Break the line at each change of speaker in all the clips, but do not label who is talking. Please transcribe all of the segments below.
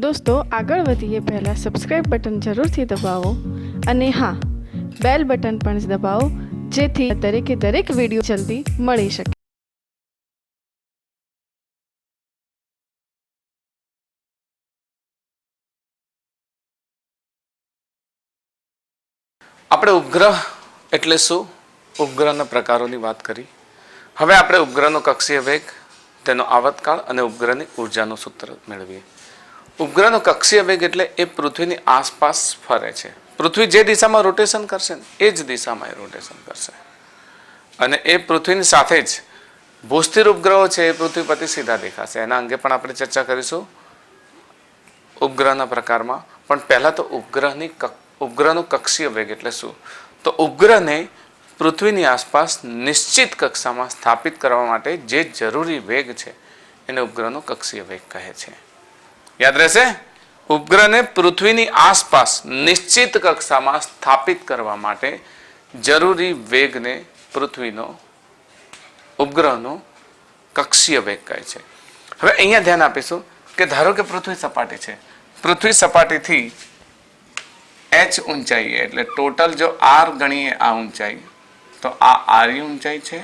दोस्तों આગળ વધીએ પહેલાં સબસ્ક્રાઇબ બટન જરૂરથી દબાવો અને હા બેલ બટન પણ દબાવો જેથી દરેક વિડીયો જલ્દી મળી શકે.
આપણે ઉપગ્રહ એટલે શું, ઉપગ્રહના પ્રકારોની વાત કરી. હવે આપણે ઉપગ્રહનો કક્ષીય વેગ, તેનો આવતકાળ અને ઉપગ્રહની ઉર્જાનું સૂત્ર મેળવીએ. ઉપગ્રહનો કક્ષીય વેગ એટલે એ પૃથ્વીની આસપાસ ફરે છે. પૃથ્વી જે દિશામાં રોટેશન કરશે ને એ જ દિશામાં એ રોટેશન કરશે અને એ પૃથ્વીની સાથે જ ભૂસ્થિર ઉપગ્રહો છે એ પૃથ્વી પરથી સીધા દેખાશે. એના અંગે પણ આપણે ચર્ચા કરીશું ઉપગ્રહના પ્રકારમાં. પણ પહેલા તો ઉપગ્રહનું કક્ષીય વેગ એટલે શું? તો ઉપગ્રહને પૃથ્વીની આસપાસ નિશ્ચિત કક્ષામાં સ્થાપિત કરવા માટે જે જરૂરી વેગ છે એને ઉપગ્રહનો કક્ષીય વેગ કહે છે. યાદ રહેશે, ઉપગ્રહને પૃથ્વીની આસપાસ નિશ્ચિત કક્ષામાં સ્થાપિત કરવા માટે જરૂરી વેગને પૃથ્વીનો ઉપગ્રહનો કક્ષીય વેગ કહે છે. હવે અહીંયા ધ્યાન આપીશું કે ધારો કે પૃથ્વી સપાટી છે. પૃથ્વી સપાટીથી h ઊંચાઈ એટલે ટોટલ જો r ગણીએ આ ઊંચાઈ તો આ r ઊંચાઈ છે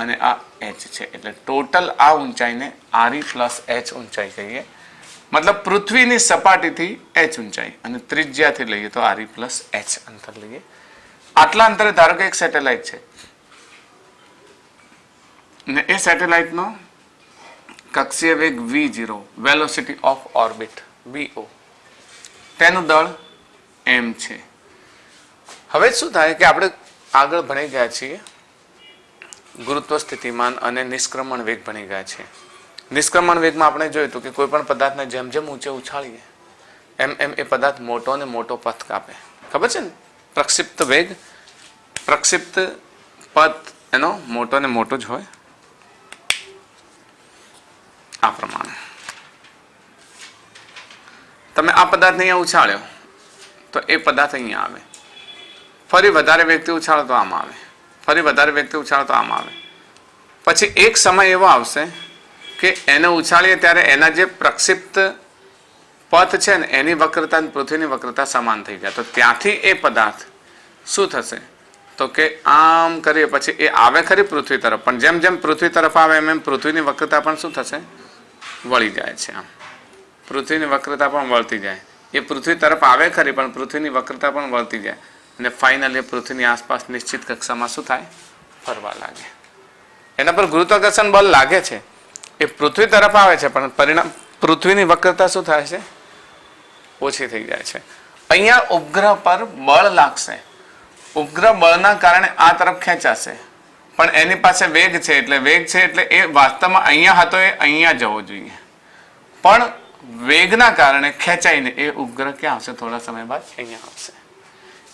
અને આ h છે. એટલે ટોટલ આ ઊંચાઈને r પ્લસ h ઊંચાઈ કહીએ. મતલબ પૃથ્વીની સપાટીથી h ઊંચાઈ અને ત્રિજ્યાથી લઈએ તો r પ્લસ h અંતર લઈએ. આટલા અંતરે ધારો કે એક સેટેલાઇટ છે ને એ સેટેલાઇટનો કક્ષીય વેગ v0, velocity of orbit vo, તેનું દળ m છે. હવે શું થાય કે આપણે આગળ ભણી ગયા છીએ ગુરુત્વ સ્થિતિમાન અને નિષ્ક્રમણ વેગ ભણી ગયા છે. નિષ્ક્રમણ વેગમાં આપણે જોયું હતું કે કોઈ પણ પદાર્થને જેમ જેમ ઊંચે ઉછાળીએ એમ એમ એ પદાર્થ મોટો ને મોટો પથ કાપે. ખબર છે ને, પ્રક્ષિપ્ત પથ એનો મોટો ને મોટો જ હોય. આ પ્રમાણે તમે આ પદાર્થને અહીંયા ઉછાળ્યો તો એ પદાર્થ અહીંયા આવે, ફરી વધારે વેગથી ઉછાળો તો આમ આવે, ફરી વધારે વેગથી ઉછાળો તો આમ આવે. પછી એક સમય એવો આવશે કે એને ઉછાળીએ ત્યારે એના જે પ્રક્ષિપ્ત પથ છે ને એની વક્રતા અને પૃથ્વીની વક્રતા સમાન થઈ જાય. તો ત્યાંથી એ પદાર્થ શું થશે તો કે આમ કરીએ પછી એ આવે ખરી પૃથ્વી તરફ, પણ જેમ જેમ પૃથ્વી તરફ આવે એમ એમ પૃથ્વીની વક્રતા પણ શું થશે, વળી જાય છે. આમ પૃથ્વીની વક્રતા પણ વળતી જાય. એ પૃથ્વી તરફ આવે ખરી પણ પૃથ્વીની વક્રતા પણ વળતી જાય અને ફાઇનલી પૃથ્વીની આસપાસ નિશ્ચિત કક્ષામાં શું થાય, ફરવા લાગે. એના પર ગુરુત્વાકર્ષણ બળ લાગે છે, એ પૃથ્વી તરફ આવે છે પણ પરિણામ પૃથ્વીની વક્રતા શું થાય છે, ઓછી થઈ જાય છે. અહીંયા ઉપગ્રહ પર બળ લાગશે, ઉપગ્રહ બળના કારણે આ તરફ ખેંચાશે પણ એની પાસે વેગ છે એટલે એ વાસ્તવમાં અહીંયા હતો એ અહીંયા જવો જોઈએ પણ વેગના કારણે ખેંચાઈને એ ઉપગ્રહ ક્યાં આવશે, થોડા સમય બાદ અહીંયા આવશે.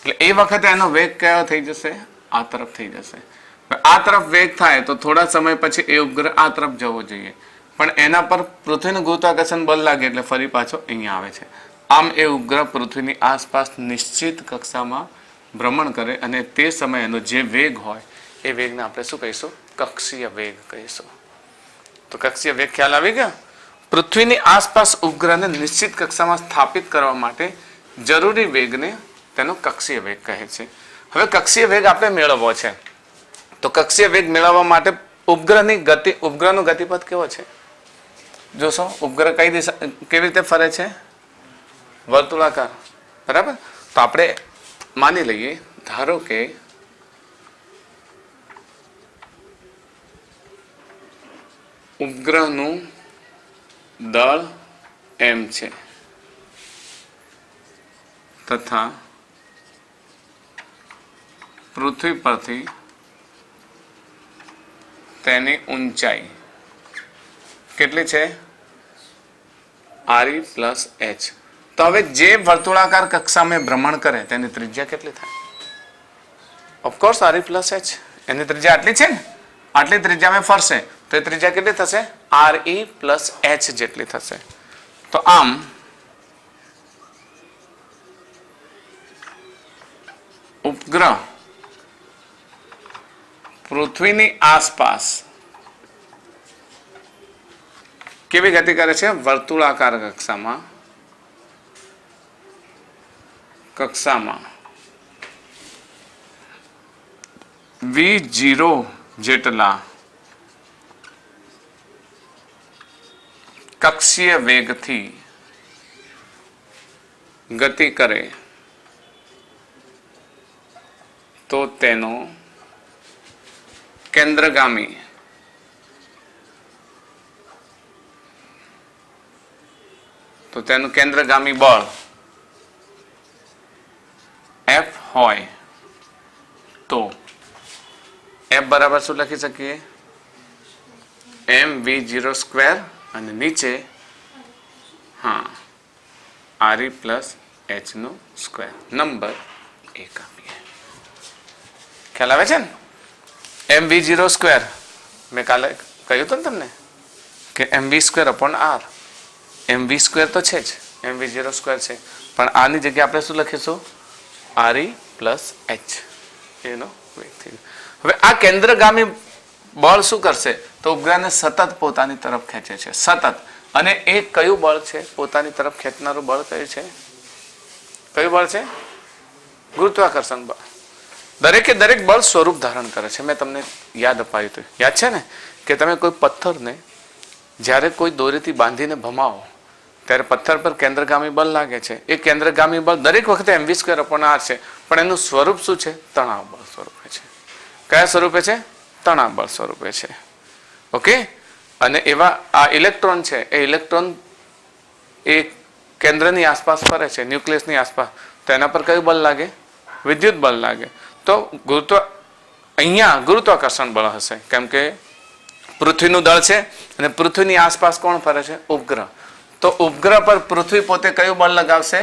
એટલે એ વખતે એનો વેગ કયો થઈ જશે, આ તરફ થઈ જશે. આ તરફ વેગ થાય તો થોડા સમય પછી એ ઉપગ્રહ આ તરફ જવો જોઈએ પણ એના પર પૃથ્વીનું ગુરુત્વાકર્ષણ બળ લાગે એટલે ફરી પાછો અહીંયા આવે છે. આમ એ ઉપગ્રહ પૃથ્વીની આસપાસ નિશ્ચિત કક્ષામાં ભ્રમણ કરે અને તે સમયનો જે વેગ હોય એ વેગને આપણે શું કહીશું, કક્ષીય વેગ કહીશું. તો કક્ષીય વેગ ખ્યાલ આવી ગયો. પૃથ્વીની આસપાસ ઉપગ્રહને નિશ્ચિત કક્ષામાં સ્થાપિત કરવા માટે જરૂરી વેગને તેનો કક્ષીય વેગ કહે છે. હવે કક્ષીય વેગ આપણે મેળવવો છે તો કક્ષીય વેગ મેળવવા માટે ઉપગ્રહનો ગતિપથ કેવો છે જોશો. ઉપગ્રહ કઈ દિશા કેવી રીતે ફરે છે, વર્તુળાકાર, બરાબર. તો આપણે માની લઈએ ધારો કે ઉપગ્રહનું દળ m છે તથા પૃથ્વી પરથી તેની ઊંચાઈ કેટલી છે, r પ્લસ h. તો હવે જે વર્તુળાકાર કક્ષામાં ભ્રમણ કરે તેની ત્રિજ્યા કેટલી થાય, ઓફકોર્સ r પ્લસ h. એની ત્રિજ્યા આટલી છે ને, આટલી ત્રિજ્યામાં ફરશે તો એ ત્રિજ્યા કેટલી થશે, re પ્લસ h જેટલી થશે. તો આમ ઉપગ્રહ પૃથ્વીની આસપાસ કેવી ગતિ કરે છે, વર્તુળાકાર કક્ષામાં કક્ષામાં v0 જેટલા કક્ષીય વેગથી ગતિ કરે તો તેનો કેન્દ્રગામી બળ F હોય તો F બરાબર શું લખી શકીએ mv0 સ્ક્વેર અને નીચે re પ્લસ h નો સ્ક્વેર નંબર 1 આપીએ. ખ્યાલ આવે છે ને mv0 સ્ક્વેર મેં કાલે કહ્યું હતું ને તમને કે mv square upon r mv square તો છે જ mv0 સ્ક્વેર છે પણ આની જગ્યાએ આપણે શું લખીશું re પ્લસ h એનો વેગ થઈ ગયો. હવે આ કેન્દ્રગામી બળ શું કરશે તો ઉપગ્રહને સતત પોતાની તરફ ખેંચે છે સતત. અને એ કયું બળ છે પોતાની તરફ ખેંચનારું બળ કયું બળ છે ગુરુત્વાકર્ષણ બળ. દરેકે દરેક બળ સ્વરૂપ ધારણ કરે છે. મેં તમને યાદ અપાયું હતું યાદ છે ને કે તમે કોઈ પથ્થરને જ્યારે કોઈ દોરીથી બાંધીને ભમાવો ત્યારે પથ્થર પર કેન્દ્રગામી બળ લાગે છે. એ કેન્દ્રગામી બળ દરેક વખતે mv સ્ક્વેર અપોન r છે પણ એનું સ્વરૂપ શું છે તણાવ બળ સ્વરૂપે છે. કયા સ્વરૂપે છે તણાવ બળ સ્વરૂપે છે. ઓકે. અને એવા આ ઇલેક્ટ્રોન છે એ ઇલેક્ટ્રોન એ કેન્દ્રની આસપાસ ફરે છે ન્યુક્લિયસની આસપાસ તો એના પર કયું બળ લાગે વિદ્યુત બળ લાગે. તો અહીંયા ગુરુત્વાકર્ષણ બળ હશે કેમ કે પૃથ્વીનું દળ છે અને પૃથ્વીની આસપાસ કોણ ફરે છે ઉપગ્રહ. તો ઉપગ્રહ પર પૃથ્વી પોતે કયું બળ લગાવશે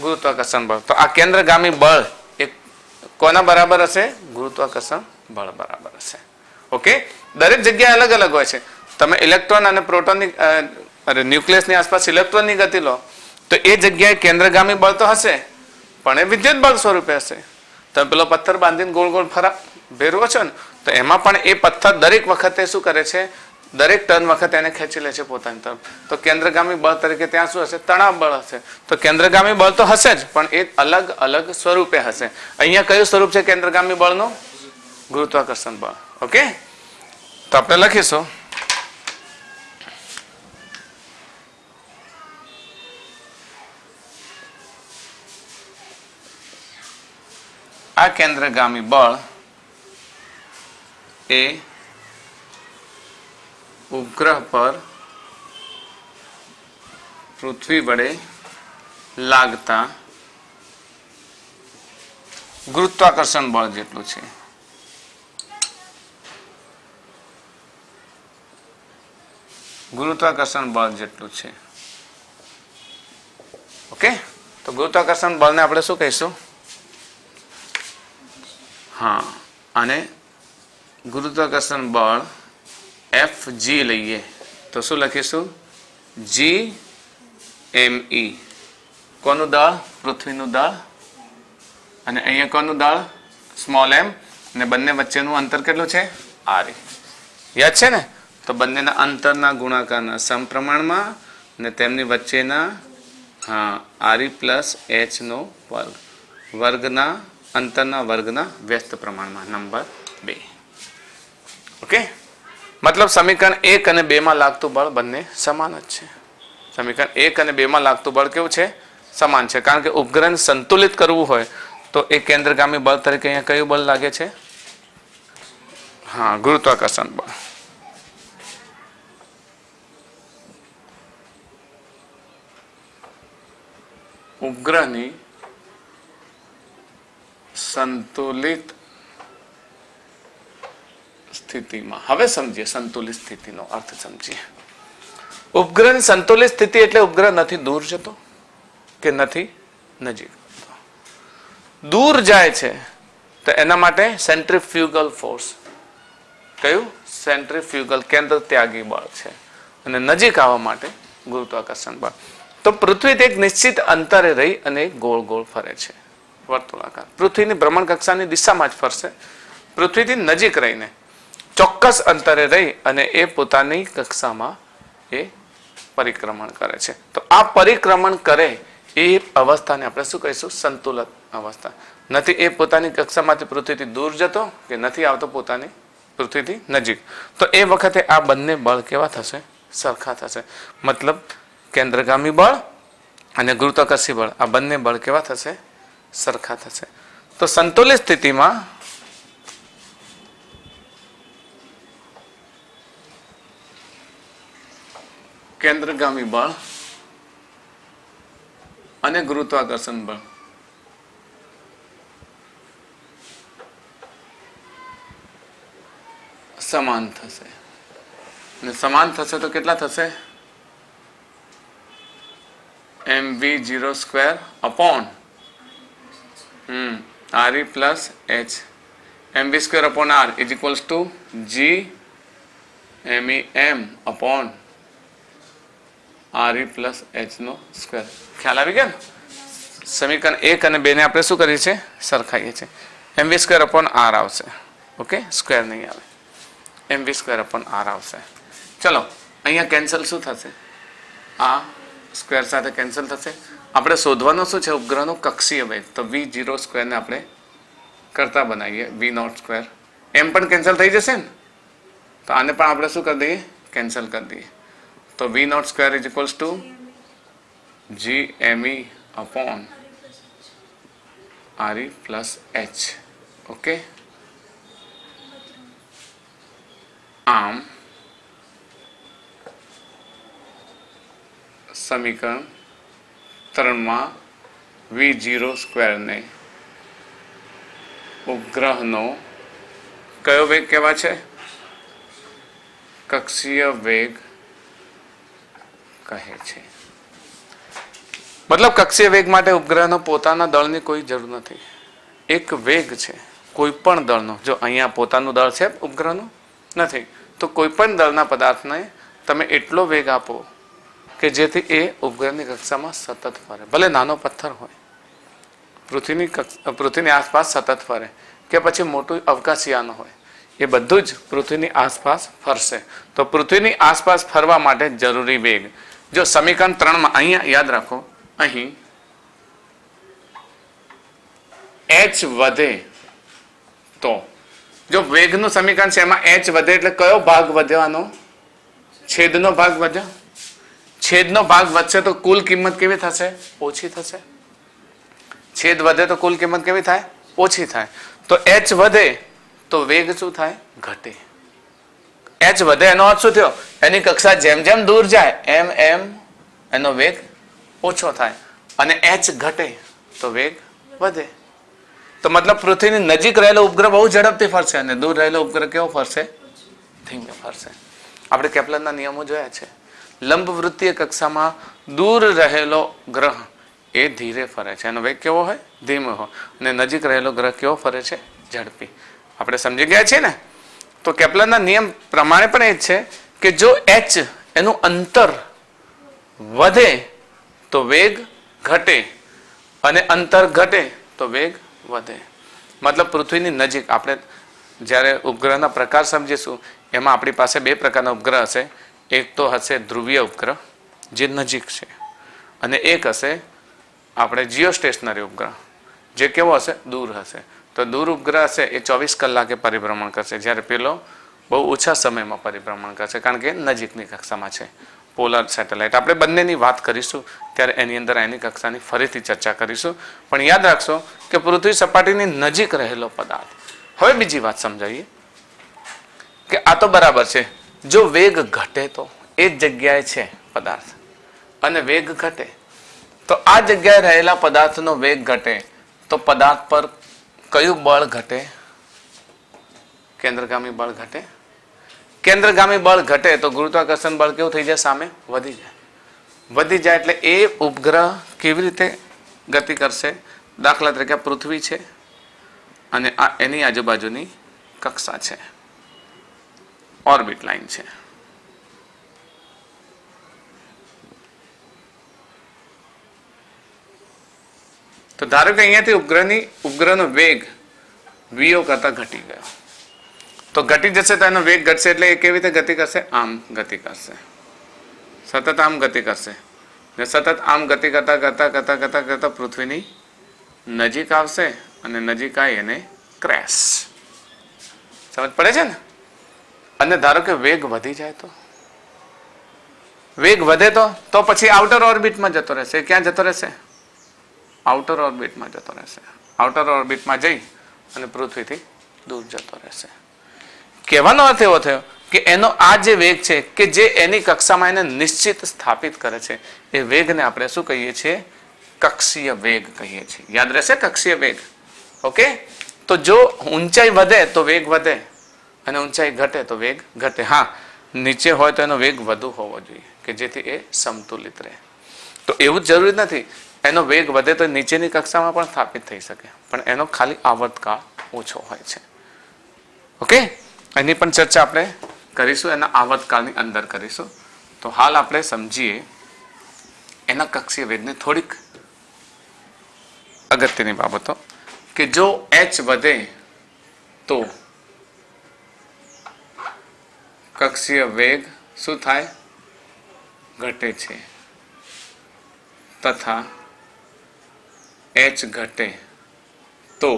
ગુરુત્વાકર્ષણ બળ. તો આ કેન્દ્રગામી બળ એ કોના બરાબર હશે ગુરુત્વાકર્ષણ બળ બરાબર હશે. ઓકે. દરેક જગ્યાએ અલગ અલગ હોય છે. તમે ઇલેક્ટ્રોન અને પ્રોટોનની ન્યુક્લિયસની આસપાસ ઇલેક્ટ્રોનની ગતિ લો તો એ જગ્યાએ કેન્દ્રગામી બળ તો હશે પણ એ વિદ્યુત બળ સ્વરૂપે હશે. તમે પેલો પથ્થર બાંધીને ગોળ ગોળ ફેરવો છો ને તો એમાં પણ એ પથ્થર દરેક વખતે શું કરે છે દરેક ટર્ન વખતે એને ખેંચી લે છે પોતાની તરફ. તો કેન્દ્રગામી બળ તરીકે ત્યાં શું હશે તણાવ બળ હશે. તો કેન્દ્રગામી બળ તો હશે જ પણ એ અલગ અલગ સ્વરૂપે હશે. અહીંયા કયું સ્વરૂપ છે કેન્દ્રગામી બળનું ગુરુત્વાકર્ષણ બળ. ઓકે. તો આપણે લખીશું આ કેન્દ્રગામી બળ એ ઉપગ્રહ પર પૃથ્વી વડે લાગતા ગુરુત્વાકર્ષણ બળ જેટલું છે. ગુરુત્વાકર્ષણ બળ જેટલું છે. ઓકે. તો ગુરુત્વાકર્ષણ બળને આપણે શું કહીશું અને ગુરુત્વાકર્ષણ બળ Fg લઈએ તો શું લખીશું Gme. કોનું દળ પૃથ્વીનું દળ અને અહીંયા કોનું દળ સ્મોલ m અને બંને વચ્ચેનું અંતર કેટલું છે re. યાદ છે ને. તો બંનેના અંતરના ગુણાકારના સમપ્રમાણમાં અને તેમની વચ્ચેના re પ્લસ h નો વર્ગ વર્ગના અંતરના વર્ગના વ્યસ્ત પ્રમાણમાં નંબર 2. ઓકે. મતલબ સમીકરણ 1 અને 2 માં લાગતું બળ બંને સમાન જ છે. સમીકરણ 1 અને 2 માં લાગતું બળ કેવું છે સમાન છે કારણ કે ઉપગ્રહને સંતુલિત કરવું હોય તો એ કેન્દ્રગામી બળ તરીકે અહીંયા કયું બળ લાગે છે ગુરુત્વાકર્ષણ બળ. ઉપગ્રહની સંતુલિત સ્થિતિમાં હવે સમજીએ સંતુલિત સ્થિતિનો અર્થ સમજીએ. ઉપગ્રહની સંતુલિત સ્થિતિ એટલે ઉપગ્રહ નથી દૂર જતો કે નથી નજીક. દૂર જાય છે તો એના માટે સેન્ટ્રીફ્યુગલ ફોર્સ કયું સેન્ટ્રીફ્યુગલ કેન્દ્ર ત્યાગી બળ છે અને નજીક આવવા માટે ગુરુત્વાકર્ષણ બળ. તો પૃથ્વી એક નિશ્ચિત અંતરે રહી અને ગોળ ગોળ ફરે છે વર્તુળાકાર. પૃથ્વીની ભ્રમણ કક્ષાની દિશામાં જ ફરશે. પૃથ્વીથી નજીક રહીને ચોક્કસ અંતરે રહી અને એ પોતાની કક્ષામાં એ પરિક્રમણ કરે છે. તો આ પરિક્રમણ કરે એ અવસ્થાને આપણે શું કહીશું? સંતુલિત અવસ્થા. નથી એ પોતાની કક્ષામાંથી પૃથ્વીથી દૂર જતો કે નથી આવતો પોતાની પૃથ્વીથી નજીક. તો એ વખતે આ બંને બળ કેવા થશે? સરખા થશે. મતલબ કેન્દ્રગામી બળ અને ગુરુત્વાકર્ષી બળ, આ બંને બળ કેવા થશે? સરખા થશે. તો સંતુલિત સ્થિતિમાં કેન્દ્રગામી બળ અને ગુરુત્વાકર્ષણ બળ સમાન થશે. અને સમાન થશે તો કેટલા થશે? mv0 square upon re plus h. mv square upon r is equals to g MEM upon re plus h નો સ્ક્વેર. ખ્યાલ આવી ગયો ને? સમીકરણ 1 અને 2 ને આપણે શું કરીએ છીએ? સરખાઈએ છીએ. mv સ્ક્વેર અપોન r આવશે. ઓકે, સ્ક્વેર નહીં આવે. mv સ્ક્વેર અપોન r આવશે. ચલો અહીંયા કેન્સલ શું થશે? આ સ્ક્વેર સાથે કેન્સલ થશે. આપણે શોધવાનો શું છે? ઉપગ્રહનો કક્ષીય વેગ. તો v0 સ્ક્વેરને આપણે કરતા બનાવીએ v0 સ્ક્વેર. એમ પણ કેન્સલ થઈ જશે ને, તો આને પણ આપણે શું કરી દઈએ? કેન્સલ કરી દઈએ. તો v0 square is equals two GME upon RE plus h. Okay, આમ સમીકરણ 3 v0 સ્ક્વેરને ઉપગ્રહનો કયો વેગ કહેવાય છે? કક્ષીય વેગ કહે છે. મતલબ કક્ષીય વેગ માટે ઉપગ્રહનો પોતાના દળની કોઈ જરૂર નથી. એક વેગ છે કોઈ પણ દળનો. જો અહીંયા પોતાનું દળ છે ઉપગ્રહનું નથી, તો કોઈ પણ દળના પદાર્થને તમે એટલો વેગ આપો કે જેથી એ ઉપગ્રહની કક્ષામાં સતત ફરે. ભલે નાનો પથ્થર હોય, પૃથ્વીની આસપાસ સતત ફરે, કે પછી મોટું અવકાશયાન હોય, એ બધું જ પૃથ્વીની આસપાસ ફરશે. તો પૃથ્વીની આસપાસ ફરવા માટે જરૂરી વેગ, જો સમીકરણ 3 અહીંયા યાદ રાખો, અહીં h વધે તો, જો વેગનું સમીકરણ છે એમાં h વધે એટલે કયો ભાગ વધવાનો? છેદનો ભાગ વધ્યો. છેદનો ભાગ વધશે તો કુલ કિંમત કેવી થશે? ઓછી થશે. છેદ વધે તો કુલ કિંમત કેવી થાય? ઓછી થાય. તો h વધે તો વેગ શું થાય? ઘટે. h વધે એનો અર્થ શું થયો? એની કક્ષા જેમ જેમ દૂર જાય એમ એમ એનો વેગ ઓછો થાય, અને h ઘટે તો વેગ વધે. તો મતલબ પૃથ્વીની નજીક રહેલો ઉપગ્રહ બહુ ઝડપથી ફરશે અને દૂર રહેલો ઉપગ્રહ કેવો ફરશે? ધીમે ફરશે. આપણે કેપ્લરના નિયમો જોયા છે. લંબવૃત્તીય કક્ષામાં દૂર રહેલો ગ્રહ એ ધીરે ફરે છે, એનો વેગ કેવો હોય? ધીમો હોય. અને નજીક રહેલો ગ્રહ કેવો ફરે છે? ઝડપી. આપણે સમજી ગયા છીએ ને? તો કેપ્લરના નિયમ પ્રમાણે પણ એ જ છે કે જો h એનું અંતર વધે તો વેગ ઘટે, અને અંતર ઘટે તો વેગ વધે. મતલબ પૃથ્વીની નજીક આપણે જ્યારે ઉપગ્રહના પ્રકાર સમજીશું એમાં આપણી પાસે બે પ્રકારના ઉપગ્રહ હશે. એક તો હશે ધ્રુવીય ઉપગ્રહ જે નજીક છે, અને એક હશે આપણે જીઓસ્ટેશનરી ઉપગ્રહ જે કેવો હશે? દૂર હશે. તો દૂર ઉપગ્રહ હશે એ 24 કલાકે પરિભ્રમણ કરશે, જ્યારે પેલો બહુ ઓછા સમયમાં પરિભ્રમણ કરશે, કારણ કે નજીકની કક્ષામાં છે. પોલર સેટેલાઇટ આપણે બંનેની વાત કરીશું ત્યારે એની અંદર એની કક્ષાની ફરીથી ચર્ચા કરીશું. પણ યાદ રાખશો કે પૃથ્વી સપાટીની નજીક રહેલો પદાર્થ. હવે બીજી વાત સમજાવીએ કે આ તો બરાબર છે, જો વેગ ઘટે તો એ જ જગ્યાએ છે પદાર્થ, અને વેગ ઘટે તો આ જગ્યાએ રહેલા પદાર્થનો વેગ ઘટે તો પદાર્થ પર કયું બળ ઘટે? કેન્દ્રગામી બળ ઘટે. કેન્દ્રગામી બળ ઘટે તો ગુરુત્વાકર્ષણ બળ કેવું થઈ જાય? સામે વધી જાય. વધી જાય એટલે એ ઉપગ્રહ કેવી રીતે ગતિ કરશે? દાખલા તરીકે પૃથ્વી છે અને આ એની આજુબાજુની કક્ષા છે, ઓર્બિટ લાઈન છે. તો ધારો કે અહીંયાથી ઉપગ્રહનો વેગ વીઓ કરતા ઘટી ગયો, તો ઘટી જશે તો એનો વેગ ઘટશે એટલે એ કેવી રીતે ગતિ કરશે? આમ ગતિ કરશે, સતત આમ ગતિ કરશે. ને સતત આમ ગતિ કરતા કરતા કરતા કરતા કરતા પૃથ્વીની નજીક આવશે અને નજીક આવી અને ક્રેશ. સમજ પડે છે ને? અને ધારો કે વેગ વધી જાય તો વેગ વધે તો પછી આઉટર ઓર્બિટમાં જતો રહેશે. ક્યાં જતો રહેશે? આઉટર ઓર્બિટમાં જતો રહેશે. આઉટર ઓર્બિટમાં જઈ અને પૃથ્વીથી દૂર જતો રહેશે. કહેવાનો અર્થ એવો થયો કે એનો આ જે વેગ છે કે જે એની કક્ષામાં એને નિશ્ચિત સ્થાપિત કરે છે, એ વેગને આપણે શું કહીએ છીએ? કક્ષીય વેગ કહીએ છીએ. યાદ રહેશે કક્ષીય વેગ. ઓકે, તો જો ઊંચાઈ વધે તો વેગ વધે અને ઊંચાઈ ઘટે તો વેગ ઘટે. હા, નીચે હોય તો એનો વેગ વધુ હોવો જોઈએ કે જેથી એ સમતુલિત રહે. તો એવું જ જરૂરી નથી એનો વેગ વધે તો નીચેની કક્ષામાં પણ સ્થાપિત થઈ શકે, પણ એનો ખાલી આવર્તકાળ ઓછો હોય છે. ઓકે, એની પણ ચર્ચા આપણે કરીશું, એના આવર્તકાળની અંદર કરીશું. તો હાલ આપણે સમજીએ એના કક્ષીય વેગને થોડીક અગત્યની બાબતો કે જો h વધે તો કક્ષીય વેગ શું થાય? ઘટે છે. તથા h ઘટે તો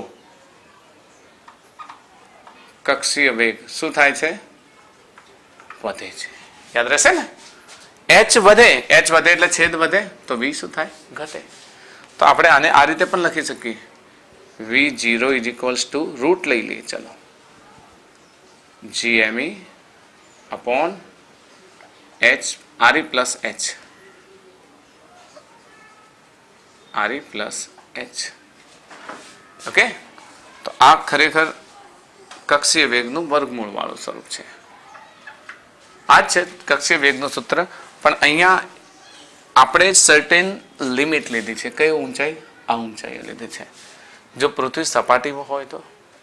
કક્ષીય વેગ શું થાય છે? વધે છે. યાદ રહેશે ને? h વધે એટલે છેદ વધે તો v શું થાય? ઘટે. તો આપણે આને આ રીતે પણ લખી શકીએ. v0 is equals to route લઈ લઈએ. ચલો, gme upon h re plus h re plus h. Okay, તો આ ખરેખર કક્ષીય વેગનું વર્ગમૂળ વાળું સ્વરૂપ છે. આ જ છે કક્ષીય વેગનું સૂત્ર. પણ અહીંયા આપણે સર્ટેન લિમિટ લીધી છે. કઈ ઊંચાઈ? આ ઊંચાઈ લીધી છે. જો પૃથ્વી સપાટી હોય તો,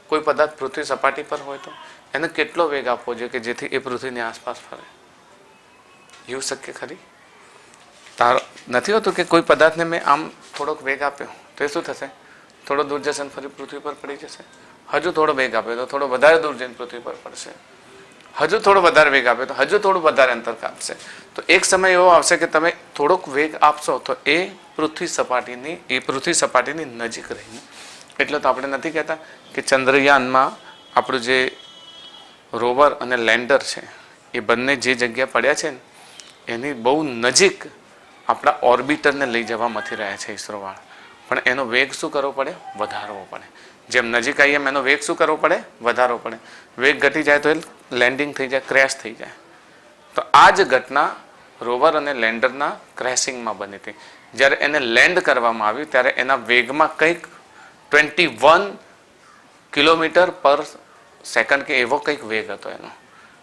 કોઈ પદાર્થ પૃથ્વી સપાટી પર હોય તો એને કેટલો વેગ આપવો જોઈએ કે જેથી એ પૃથ્વીની આસપાસ ફરે? એવું શક્ય ખરી? તારો નથી હોતું કે કોઈ પદાર્થને મેં આમ થોડોક વેગ આપ્યો તો એ શું થશે? થોડો દૂર જશે અને ફરી પૃથ્વી પર પડી જશે. હજુ થોડો વેગ આપ્યો તો થોડો વધારે દૂર જઈને પૃથ્વી પર પડશે. હજુ થોડો વધારે વેગ આપ્યો તો હજુ થોડું વધારે અંતર કાપશે. તો એક સમય એવો આવશે કે તમે થોડોક વેગ આપશો તો એ પૃથ્વી સપાટીની નજીક રહીને. એટલે તો આપણે નથી કહેતા કે ચંદ્રયાનમાં આપણું જે રોવર અને લેન્ડર છે એ બંને જે જગ્યા પડ્યા છે ને એની બહુ નજીક આપણા ઓર્બિટરને લઈ જવા મથી રહ્યા છે ઈસરોવાળા. પણ એનો વેગ શું કરવો પડે? વધારવો પડે. જેમ નજીક આવીએ એમ એનો વેગ શું કરવો પડે? વધારવો પડે. વેગ ઘટી જાય તો એ લેન્ડિંગ થઈ જાય, ક્રેશ થઈ જાય. તો આ જ ઘટના રોવર અને લેન્ડરના ક્રેશિંગમાં બની હતી. જ્યારે એને લેન્ડ કરવામાં આવ્યું ત્યારે એના વેગમાં કંઈક 21 કિલોમીટર પર સેકન્ડ કે એવો કંઈક વેગ હતો એનો,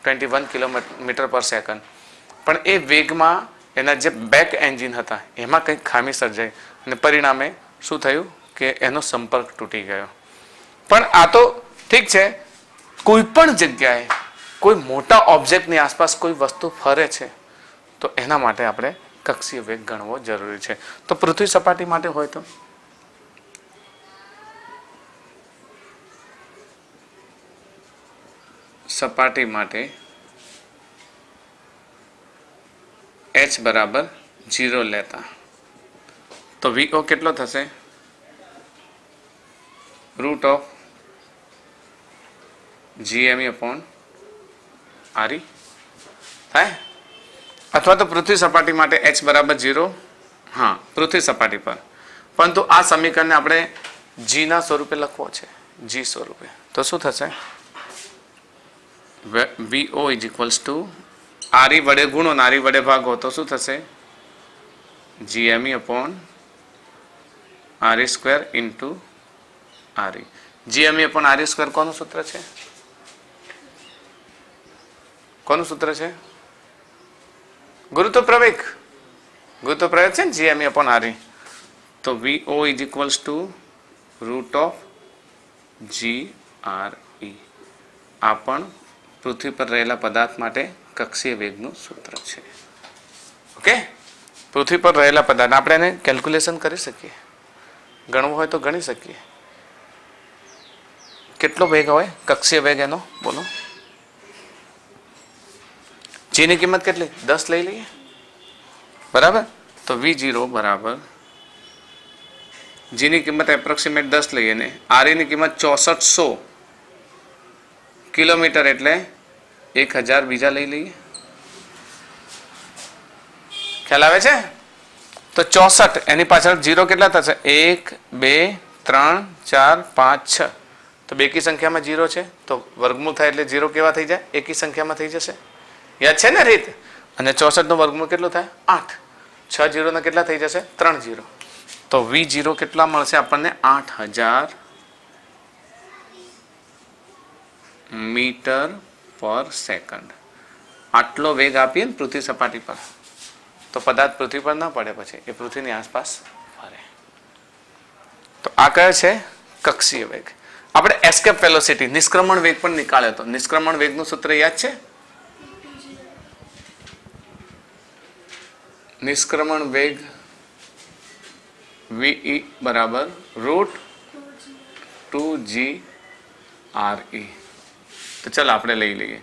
21 કિલોમીટર પર સેકન્ડ. પણ એ વેગમાં એના જે બેક એન્જિન હતા એમાં કંઈક ખામી સર્જાઈ અને પરિણામે શું થયું કે એનો સંપર્ક તૂટી ગયો. પણ આ તો ઠીક છે, કોઈ પણ જગ્યાએ કોઈ મોટા ઓબ્જેક્ટની આસપાસ કોઈ વસ્તુ ફરે છે તો એના માટે આપણે કક્ષીય વેગ ગણવો જરૂરી છે. તો પૃથ્વી સપાટી માટે હોય તો સપાટી માટે h બરાબર 0 લેતા તો vo કેટલો થશે? Root of gme upon re થાય. અથવા તો પૃથ્વી સપાટી માટે h બરાબર 0, હા પૃથ્વી સપાટી પર. પરંતુ આ સમીકરણને આપણે g ના સ્વરૂપે લખવો છે, g સ્વરૂપે. તો શું થશે? vo is equals two re વડે ગુણો ને re વડે ભાગો તો શું થશે? gme upon re square into re. gme upon re square કોનું સૂત્ર છે? કોનું સૂત્ર છે? ગુરુત્વ પ્રવેગ છે ને, gme અપોન re. તો vo is equals to root of gre. આ પણ પૃથ્વી પર રહેલા પદાર્થ માટે કક્ષીય વેગનું સૂત્ર છે. ઓકે, પૃથ્વી પર રહેલા પદાર્થ આપણે એને કેલ્ક્યુલેશન કરી શકીએ, ગણવું હોય તો ગણી શકીએ. કેટલો વેગ હોય કક્ષીય વેગ એનો? બોલો. g ની કિંમત કેટલી? 10 લઈ લઈએ, બરાબર. તો V0 બરાબર જીની કિંમત એપ્રોક્સિમેટ 10 લઈએ ને આરની કિંમત 6400 કિલોમીટર એટલે 1000 બીજા લઈ લઈએ. ખ્યાલ આવે છે? તો 64 એની પાછળ 0 કેટલા થશે? 1 2 3 4 5 6. તો બેકી સંખ્યામાં 0 છે તો વર્ગમૂળ થાય એટલે 0 કેવા થઈ જાય? એકી સંખ્યામાં થઈ જશે. યાદ છે ને રીત? અને 64 નું વર્ગમૂળ કેટલું થાય? 8. 6 0 ના કેટલા થઈ જશે? 3 0. તો V0 કેટલા મળશે આપણને? 8000 મીટર પર સેકન્ડ. આટલો વેગ આપીએ ને પૃથ્વી સપાટી પર તો પદાર્થ પૃથ્વી પર ના પડે, પછી એ પૃથ્વીની આસપાસ ફરે. તો આ કયો છે? કક્ષીય વેગ. આપણે એસ્કેપ વેલોસિટી નિષ્ક્રમણ વેગ પણ નીકાળ્યો હતો. નિષ્ક્રમણ વેગનું સૂત્ર યાદ છે? નિષ્ક્રમણ વેગ VE બરાબર √2GRE. તો ચાલો આપણે લઈ લઈએ.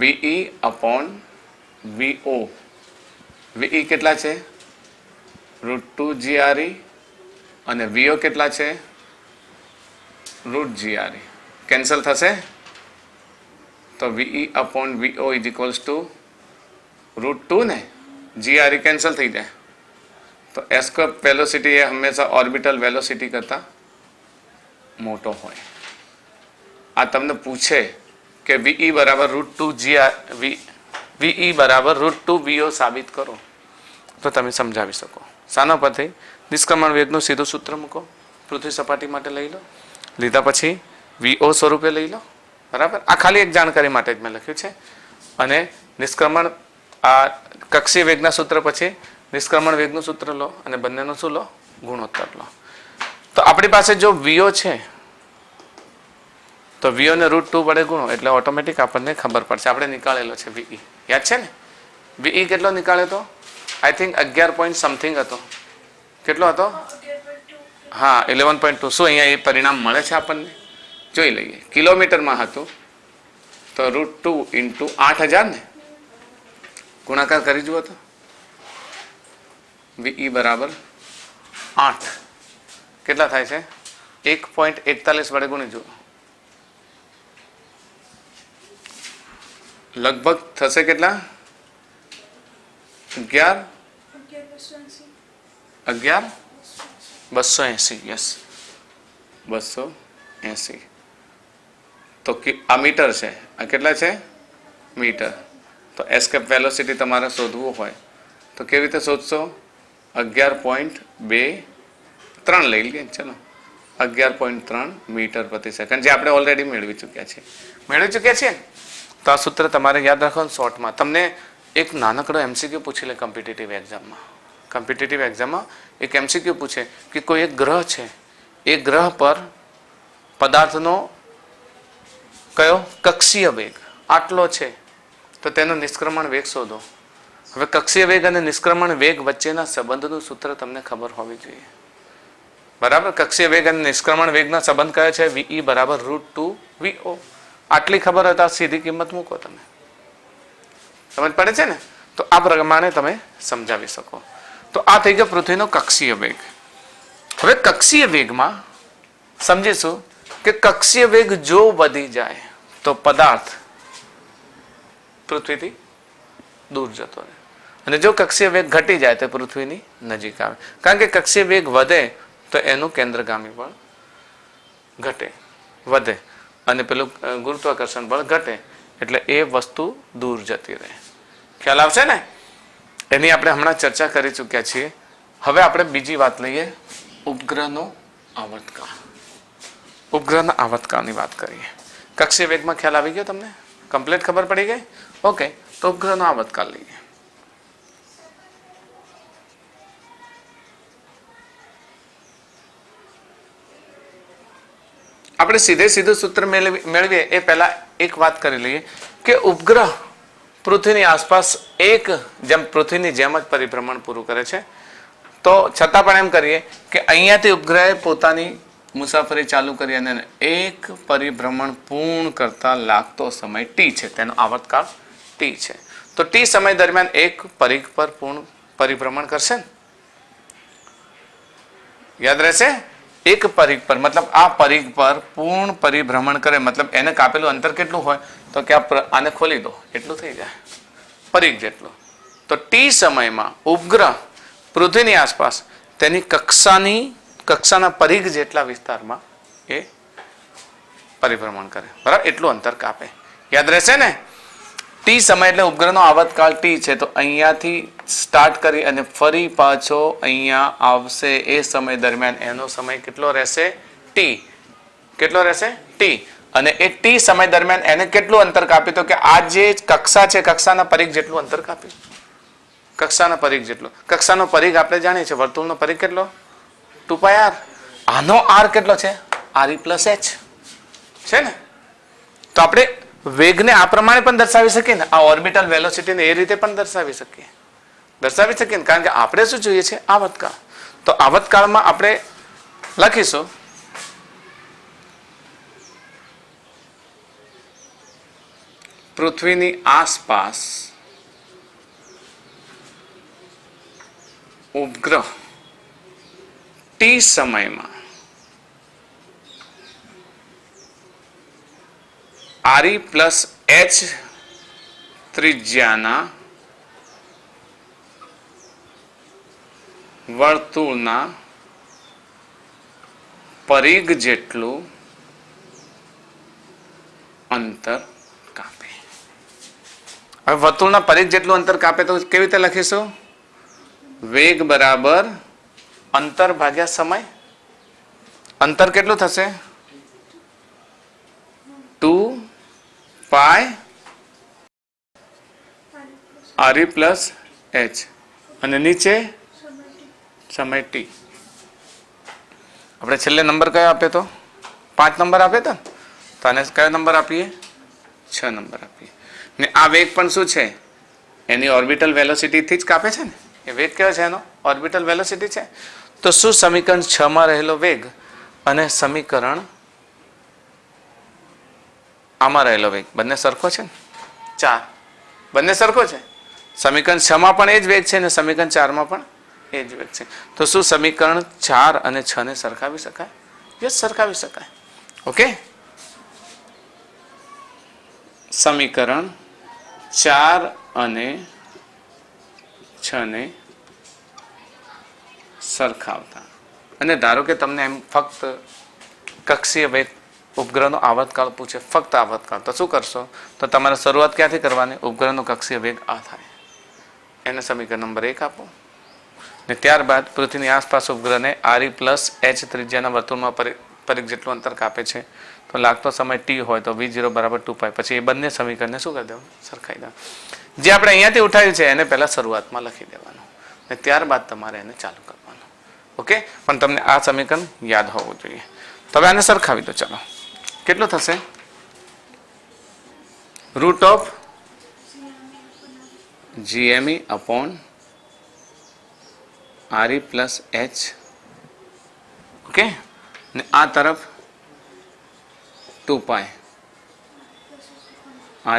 VE upon VO. VE કેટલા છે? √2GRE અને VO કેટલા છે? √GRE. કેન્સલ થશે તો VE upon VO is equals two √2 ને GRE કેન્સલ થઈ જાય. તો એસ્કેપ વેલોસિટી એ હંમેશા ઓર્બિટલ વેલોસિટી કરતા મોટો હોય. આ તમને પૂછે કે VE બરાબર VE બરાબર √2VO સાબિત કરો તો તમે સમજાવી શકો. શાના પરથી? નિષ્ક્રમણ વેગનું સીધું સૂત્ર મૂકો, પૃથ્વી સપાટી માટે લઈ લો, લીધા પછી VO સ્વરૂપે લઈ લો. બરાબર? આ ખાલી એક જાણકારી માટે જ મેં લખ્યું છે. અને નિષ્ક્રમણ આ કક્ષીય વેગના સૂત્ર પછી નિષ્ક્રમણ વેગનું સૂત્ર લો અને બંનેનું શું લો? ગુણોત્તર લો. તો આપણી પાસે જો VO છે તો VO ને √2 વડે ગુણો એટલે ઓટોમેટિક આપણને ખબર પડશે. આપણે નીકાળેલો છે VE. યાદ છે ને? VE કેટલો નીકાળ્યો હતો? આઈ થિંક 11 પોઈન્ટ સમથિંગ હતો. કેટલો હતો? હા, 11.2. શું અહીંયા એ પરિણામ મળે છે આપણને? જોઈ લઈએ. કિલોમીટરમાં હતું તો √2 ઇન્ટુ 8000 ને ગુણાકાર કરી જુઓ તો VE બરાબર 8 કેટલા થાય છે? 1.41 વડે ગુણી જુઓ. લગભગ થશે કેટલા? 280. યસ, 280. તો આ મીટર છે. આ કેટલા છે? મીટર. તો એસ્કેપ વેલોસિટી તમારે શોધવું હોય તો કેવી રીતે શોધશો? 11.23 લઈ લઈએ. ચલો 11.3 મીટર પ્રતિ સેકન્ડ, જે આપણે ઓલરેડી મેળવી ચૂક્યા છીએ. તો આ સૂત્ર તમારે યાદ રાખવાનું શોર્ટમાં. તમને એક નાનકડો MCQ પૂછી લે કોમ્પિટિટિવ એક્ઝામમાં. એક MCQ પૂછે કે કોઈ એક ગ્રહ છે, એ ગ્રહ પર પદાર્થનો કયો કક્ષીય વેગ આટલો છે તો તેનો નિષ્ક્રમણ વેગ શોધો. હવે કક્ષીય વેગ અને નિષ્ક્રમણ વેગ વચ્ચેના સંબંધનું સૂત્ર તમને ખબર હોવી જોઈએ. બરાબર? કક્ષીય વેગ અને નિષ્ક્રમણ વેગના સંબંધ કયો છે? VE બરાબર √2VO. આટલી ખબર હોય તો સીધી કિંમત મૂકો. તમે સમજ પડે છે ને? તો આ પ્રમાણે તમે સમજાવી શકો. તો આ થઈ ગયો પૃથ્વીનો કક્ષીય વેગ. હવે કક્ષીય વેગમાં સમજીશું કે કક્ષીય વેગ જો વધી જાય તો પદાર્થ પૃથ્વીથી દૂર જતો રહે, અને જો કક્ષીય વેગ ઘટી જાય તો પૃથ્વીની નજીક આવે. કારણ કે કક્ષીય વેગ વધે તો એનું કેન્દ્રગામી બળ વધે અને પેલું ગુરુત્વાકર્ષણ બળ ઘટે એટલે એ વસ્તુ દૂર જતી રહે. ખ્યાલ આવશે ને? એની આપણે હમણાં ચર્ચા કરી ચૂક્યા છીએ. હવે આપણે બીજી વાત લઈએ, ઉપગ્રહનો આવર્તકાળ. ઉપગ્રહના આવર્તકાળની વાત કરીએ. કક્ષીય વેગમાં ખ્યાલ આવી ગયો તમને? કમ્પ્લીટ ખબર પડી ગઈ? ઓકે. તો ઉપગ્રહનો આવર્તકાળ લઈએ. આપણે સીધું સૂત્ર મેળવીએ એ પહેલા એક વાત કરી લઈએ કે ઉપગ્રહ પૃથ્વીની આસપાસ પૃથ્વીની જેમ જ પરિભ્રમણ પૂરું કરે છે. તો છતાં પણ એમ કરીએ કે અહીંયાથી ઉપગ્રહે પોતાની મુસાફરી ચાલુ કરી અને એક પરિભ્રમણ પૂર્ણ કરતા લાગતો સમય T છે, તેનો આવર્તકાળ T છે. તો T સમય દરમિયાન એક પરિઘ પર પૂર્ણ પરિભ્રમણ કરશે ને, યાદ રહેશે? એક પરિઘ પર મતલબ આ પરિઘ પર પૂર્ણ પરિભ્રમણ કરે મતલબ એને કાપેલું અંતર કેટલું હોય તો કે આને ખોલી દો એટલું થઈ જાય, પરિઘ જેટલું. તો ટી સમયમાં ઉપગ્રહ પૃથ્વીની આસપાસ તેની કક્ષાના પરિઘ જેટલા વિસ્તારમાં એ પરિભ્રમણ કરે, બરાબર? એટલું અંતર કાપે. યાદ રહેશે ને? ટી સમય એટલે ઉપગ્રહનો આવતકાળ ટી છે, તો અહીંયાથી સ્ટાર્ટ કરી અને ફરી પાછો અહીંયા આવશે એ સમય દરમિયાન એનો સમય કેટલો રહેશે? ટી. કેટલો રહેશે? ટી. અને એ ટી સમય દરમિયાન એને કેટલું અંતર કાપ્યું તો કે આ જે કક્ષા છે કક્ષાના પરિઘ જેટલું અંતર કાપ્યું, કક્ષાના પરિઘ જેટલું. કક્ષાનો પરિઘ આપણે જાણીએ છીએ, વર્તુળનો પરિઘ કેટલો? 2πr. આનો r કેટલો છે? re + h છે ને. તો આપણે વેગને આ પ્રમાણે પણ દર્શાવી શકીએ ને, આ ઓર્બિટલ વેલોસિટીને એ રીતે પણ દર્શાવી શકીએ ને, કારણ કે આપણે શું જોઈએ છે? આવતકાળ. તો આવતકાળમાં આપણે લખીશું પૃથ્વીની આસપાસ ઉપગ્રહ ટી સમયમાં re + h ત્રિજ્યાના વર્તુળના પરિઘ જેટલું અંતર કાપે. હવે વર્તુળના પરિઘ જેટલું અંતર કાપે તો કેવી રીતે લખીશું? વેગ બરાબર અંતર ભાગ્યા સમય. અંતર કેટલું થશે? 2π re + h અને નીચે સમય ટી. આપણે છેલ્લે નંબર કયો આપ્યો તો? 5 નંબર આપ્યો તો ને, તો આને કયો નંબર આપીએ? 6 નંબર આપીએ. ને આ વેગ પણ શું છે? એની ઓર્બિટલ વેલોસિટીથી જ કાપે છે ને. એ વેગ કયો છે? એનો ઓર્બિટલ વેલોસિટી છે. તો શું સમીકરણ 6 માં રહેલો વેગ અને સમીકરણ આમાં રહેલો વેગ બંને સરખો છે ને? 4 બંને સરખો છે. સમીકરણ 6 માં પણ એ જ વેગ છે ને સમીકરણ 4 માં પણ એ જ વેગ છે. તો શું સમીકરણ 4 અને 6 ને સરખાવી શકાય? યસ, સરખાવી શકાય. ઓકે, સમીકરણ 4 અને 6 ને સરખાવતા અને ધારો કે તમને એમ ફક્ત કક્ષીય વેગ ઉપગ્રહનો આવતકાળ પૂછે, ફક્ત આવતકાળ, તો શું કરશો? તો તમારે શરૂઆત ક્યાંથી કરવાની? ઉપગ્રહનો કક્ષીય વેગ આ થાય, એને સમીકરણ નંબર 1 આપો. ને ત્યારબાદ પૃથ્વીની આસપાસ ઉપગ્રહને re + h ત્રિજ્યાના વર્તુળમાં પરિઘ જેટલું અંતર કાપે છે, તો લાગતો સમય t હોય તો v0 = 2π. પછી એ બંને સમીકરણને શું કરી દેવાનું? સરખાઈ દેવાનું. જે આપણે અહીંયાથી ઉઠાવ્યું છે એને પહેલા શરૂઆતમાં લખી દેવાનું ને ત્યારબાદ તમારે એને ચાલુ કરવાનું. ઓકે, પણ તમને આ સમીકરણ યાદ હોવું જોઈએ. તો હવે આને સરખાવી દો. ચાલો, કેટલું થશે? √GME / re + h. ઓકે, ને આ તરફ 2π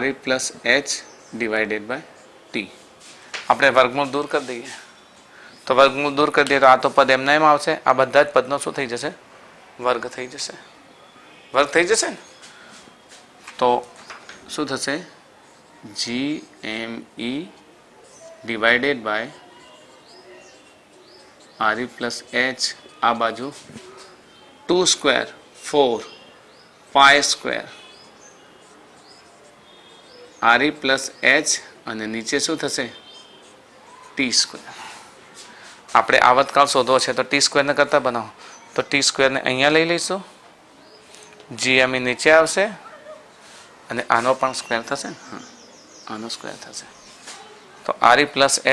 re + h / t. આપણે વર્ગમૂળ દૂર કરી દઈએ. તો વર્ગમૂળ દૂર કરી દઈએ તો આ તો પદ એમના એમ આવશે. આ બધા જ પદનો શું થઈ જશે? વર્ગ થઈ જશે. વર્ગ થઈ જશે ને. તો શું થશે? GME / re + h આ બાજુ 2² 4 π² re + h અને નીચે શું થશે? t². આપણે આવતકાળ શોધવો છે તો t² ને કરતા બનાવો તો t² ને અહીંયા લઈ લઈશું. GME નીચે આવશે અને આનો પણ સ્ક્વેર થશે ને. હા, આનો સ્ક્વેર થશે તો re + h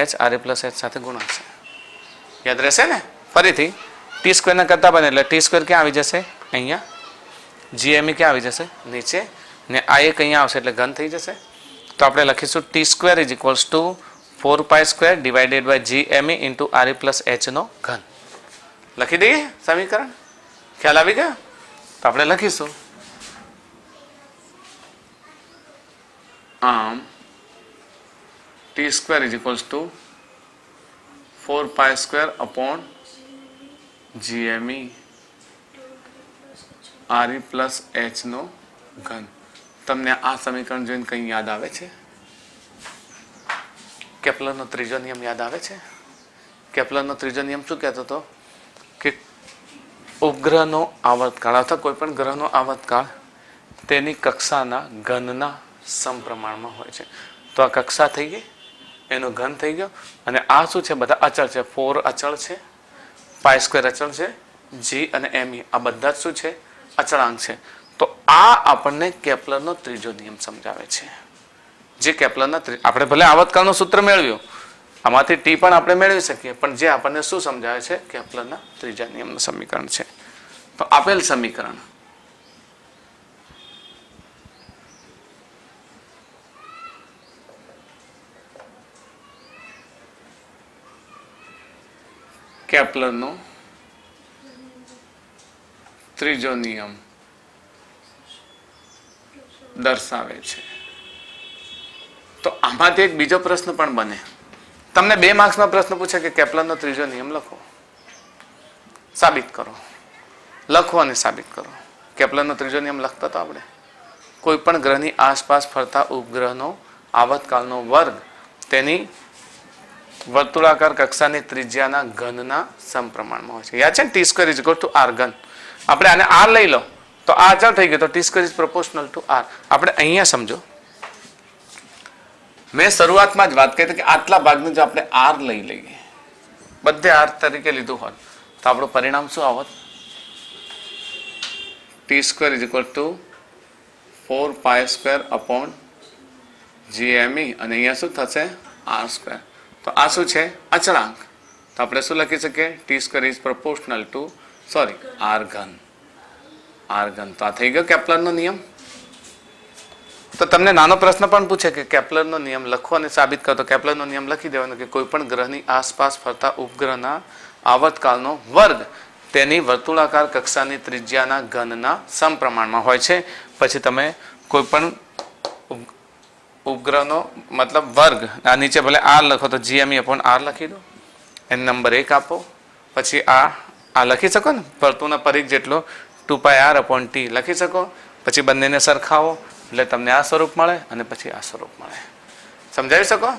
સાથે ગુણાશે. યાદ રહેશે ને? ફરીથી t² ને કરતા બને એટલે t² ક્યાં આવી જશે? અહીંયા. GME ક્યાં આવી જશે? નીચે. ને આ એક અહીંયા આવશે એટલે ઘન થઈ જશે. તો આપણે લખીશું t² = 4π² / GME × re + h નો ઘન. લખી દઈએ સમીકરણ. ખ્યાલ આવી ગયો? તો આપણે લખીશું આમ t² = 4π² RE પ્લસ H નો ઘન. તમને આ સમીકરણ જોઈને કંઈ યાદ આવે છે? કેપ્લરનો ત્રીજો નિયમ યાદ આવે છે? કેપ્લરનો ત્રીજો નિયમ શું કહેતો હતો? કે ઉપગ્રહનો આવર્તકાળ અથવા કોઈ પણ ગ્રહનો આવર્તકાળ તેની કક્ષાના ઘનના સમપ્રમાણમાં હોય છે. તો આ કક્ષા થઈ ગઈ, એનો ઘન થઈ ગયો, અને આ શું છે? બધા અચળ છે. 4 અચળ છે, π² અચળ છે, G અને ME આ બધા જ શું છે? અચળાંક છે. તો આ આપણને કેપ્લરનો ત્રીજો નિયમ સમજાવે છે. જે કેપ્લરના આપણે ભલે આવર્તકાળનું સૂત્ર મેળવ્યું, આમાંથી ટી પણ આપણે મેળવી શકીએ, પણ જે આપણને શું સમજાવે છે? કેપ્લરના ત્રીજા નિયમનું સમીકરણ છે. તો આપેલ સમીકરણ કેપ્લરનો ત્રીજો નિયમ દર્શાવે છે. તો આમાંથી એક બીજો પ્રશ્ન પણ બને. તમને 2 માર્ક્સમાં પ્રશ્ન પૂછે કે કેપ્લરનો ત્રીજો નિયમ લખો, સાબિત કરો. લખો અને સાબિત કરો. કેપ્લરનો ત્રીજો નિયમ લખતા તો આપણે કોઈ પણ ગ્રહની આસપાસ ફરતા ઉપગ્રહનો આવર્તકાળનો વર્ગ તેની વર્તુળાકાર કક્ષાની ત્રિજ્યાના ઘનના સમપ્રમાણમાં હોય છે. યાદ છે ને? T² = R ઘન. આપણે આને R લઈ લો તો આ અચળ થઈ ગયો, તો T² = R. આપણે અહીંયા સમજો, મેં શરૂઆતમાં જ વાત કરી હતી કે આટલા ભાગનું જો આપણે R લઈ લઈએ, બધે R તરીકે લીધું હોત, તો આપણું પરિણામ શું આવત? T² = 4π² GME, અને અહીંયા શું થશે? R². તો આ શું છે? અચળાંક. તો આપણે શું લખી શકીએ? T² = R ઘન. R ઘન. તો આ થઈ ગયો કેપ્લરનો નિયમ. તો તમને નાનો પ્રશ્ન પણ પૂછે કે કેપ્લરનો નિયમ લખો અને સાબિત કરો. તો કેપ્લરનો નિયમ લખી દેવાનો કે કોઈ પણ ગ્રહની આસપાસ ફરતા ઉપગ્રહના આવર્તકાળનો વર્ગ તેની વર્તુળાકાર કક્ષાની ત્રિજ્યાના ઘનના સમપ્રમાણમાં હોય છે. પછી તમે કોઈ પણ ઉપગ્રહનો મતલબ વર્ગ, આ નીચે ભલે R લખો તો GME/R લખી દો, એને નંબર 1 આપો. પછી આ લખી શકો ને, વર્તુળના પરિઘ જેટલો 2πr/T લખી શકો. પછી બંનેને સરખાવો એટલે તમને આ સ્વરૂપ મળે અને પછી આ સ્વરૂપ મળે. સમજાવી શકો?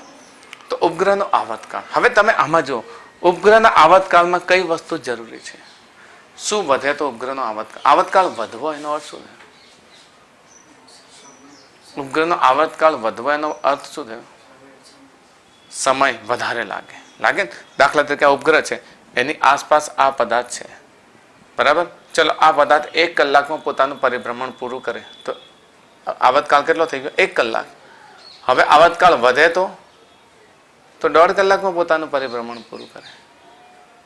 તો ઉપગ્રહનો આવર્તકાળ. હવે તમે આમાં જો, ઉપગ્રહના આવર્તકાળમાં કઈ વસ્તુ જરૂરી છે? શું વધે તો ઉપગ્રહનો આવર્તકાળ વધવો એનો અર્થ શું છે? ઉપગ્રહનો આવર્તકાળ વધવો એનો અર્થ શું થયો? સમય વધારે લાગે. લાગે ને? દાખલા તરીકે આ ઉપગ્રહ છે, એની આસપાસ આ પદાર્થ છે, બરાબર? ચલો, આ પદાર્થ 1 કલાકમાં પોતાનું પરિભ્રમણ પૂરું કરે તો આવર્તકાળ કેટલો થઈ ગયો? 1 કલાક. હવે આવર્તકાળ વધે તો 1.5 કલાકમાં પોતાનું પરિભ્રમણ પૂરું કરે,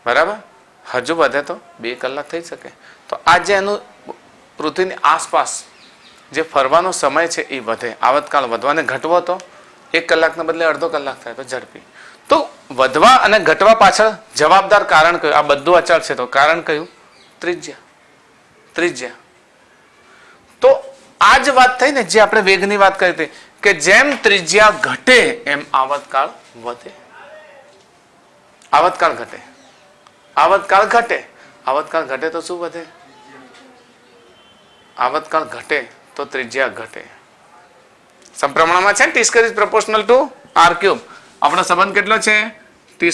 બરાબર? હજુ વધે તો 2 કલાક થઈ શકે. તો આ જે એનું પૃથ્વીની આસપાસ જે ફરવાનો સમય છે એ વધે. આવર્તકાળ વધવાને ઘટવો તો 1 કલાકના બદલે અડધો કલાક થાય તો ઝડપી. તો વધવા અને ઘટવા પાછળ જવાબદાર કારણ કયું? આ બધું અચળ છે તો કારણ કયું? ત્રિજ્યા. તો આ જ વાત થઈ ને જે આપણે વેગની વાત કરી હતી કે જેમ ત્રિજ્યા ઘટે એમ આવર્તકાળ વધે. આવર્તકાળ ઘટે. આવર્તકાળ ઘટે તો શું વધે? આવર્તકાળ ઘટે તો ત્રિજ્યા ઘટે. સમપ્રમાણમાં છે ને? T² = R³. આપણો સંબંધ કેટલો છે? T² =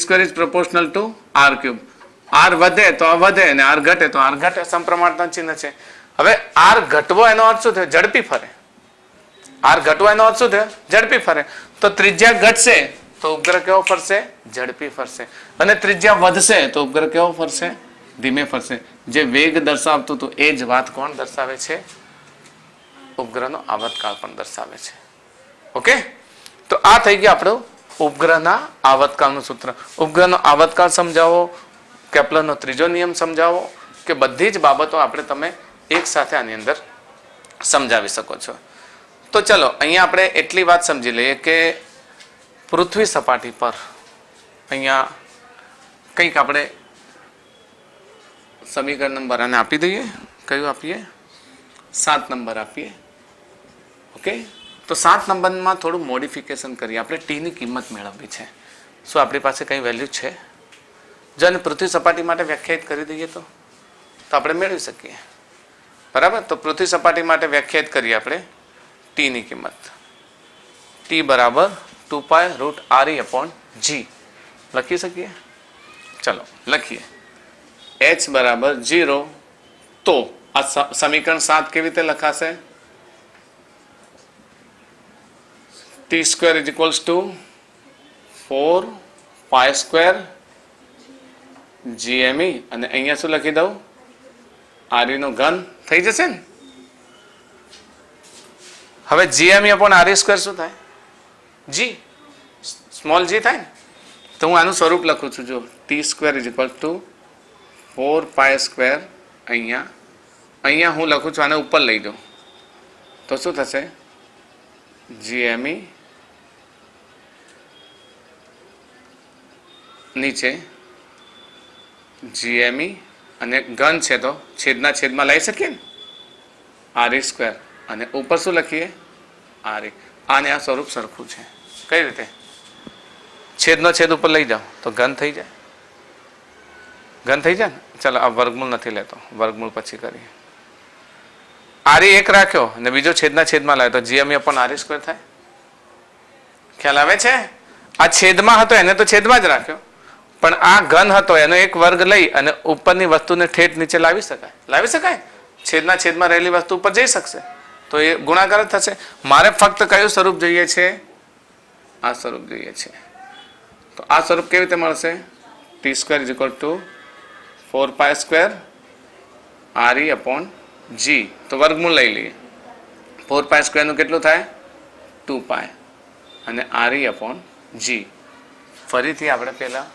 R³. R વધે તો આ વધે અને R ઘટે તો R ઘટે. સમપ્રમાણતા ચિહ્ન છે. હવે R ઘટવો એનો અર્થ શું થયો? ઝડપી ફરે. R ઘટવો એનો અર્થ શું થયો? ઝડપી ફરે. તો ત્રિજ્યા ઘટશે તો ઉપગ્રહ કેવો ફરશે? ઝડપી ફરશે. અને ત્રિજ્યા વધશે તો ઉપગ્રહ કેવો ફરશે? ધીમે ફરશે. જે વેગ દર્શાવતું હતું એ જ વાત કોણ દર્શાવે છે? ઉપગ્રહનો આવર્તકાળ પણ દર્શાવે છે. ઓકે, તો આ થઈ ગયું આપણું ઉપગ્રહના આવર્તકાળનું સૂત્ર. ઉપગ્રહનો આવર્તકાળ સમજાવો, કેપ્લરનો ત્રીજો નિયમ સમજાવો, કે બધી જ બાબતો આપણે તમે એક સાથે આની અંદર સમજાવી શકો છો. તો ચલો, અહીંયા આપણે એટલી વાત સમજી લઈએ કે પૃથ્વી સપાટી પર અહીંયા કંઈક આપણે સમીકરણ નંબર આને આપી દઈએ. કયું આપીએ? 7 નંબર આપીએ. ઓકે, તો 7 નંબરમાં થોડું મોડિફિકેશન કરીએ. આપણે ટીની કિંમત મેળવવી છે. શું આપણી પાસે કઈ વેલ્યુ છે? જો એને પૃથ્વી સપાટી માટે વ્યાખ્યાયિત કરી દઈએ તો આપણે મેળવી શકીએ. બરાબર. તો પૃથ્વી સપાટી માટે વ્યાખ્યાયિત કરીએ આપણે ટીની કિંમત. ટી બરાબર 2π√RE/g લખી શકીએ. ચલો લખીએ. h બરાબર 0. તો આ સમીકરણ 7 કેવી રીતે લખાશે? t² = 4π² GME અને અહીંયા શું લખી દઉં? RE નો ઘન થઈ જશે ને. હવે GME/RE² શું થાય? g સ્મોલ g થાય ને. તો હું આનું સ્વરૂપ લખું છું. જો t² = 4π² અહીંયા હું લખું છું, આને ઉપર લઈ જાઉં તો શું થશે? GME નીચે GME અને ઘન છે તો છેદના છેદમાં લઈ શકીએ ને, RE² અને ઉપર શું લખીએ? RE. આને આ સ્વરૂપ સરખું છે. કઈ રીતે? છેદનો છેદ ઉપર લઈ જાઓ તો ઘન થઈ જાય. ઘન થઈ જાય ને. ચાલો આ વર્ગમૂળ નથી લેતો, વર્ગમૂળ પછી કરીએ. RE એક રાખ્યો અને બીજો છેદના છેદમાં લાવ્યો તો GME/RE² થાય. ખ્યાલ આવે છે? આ છેદમાં હતો એને તો છેદમાં જ રાખ્યો, પણ આ ઘન હતો એનો એક વર્ગ લઈ અને ઉપરની વસ્તુને ઠેઠ નીચે લાવી શકાય. લાવી શકાય. છેદના છેદમાં રહેલી વસ્તુ ઉપર જઈ શકશે તો એ ગુણાકાર જ થશે. મારે ફક્ત કયું સ્વરૂપ જોઈએ છે? આ સ્વરૂપ જોઈએ છે. તો આ સ્વરૂપ કેવી રીતે મળશે? t² = 4π² RE/g. તો વર્ગમૂળ લઈ લઈએ. 4π² નું કેટલું થાય? 2π અને RE/g. ફરીથી આપણે પહેલા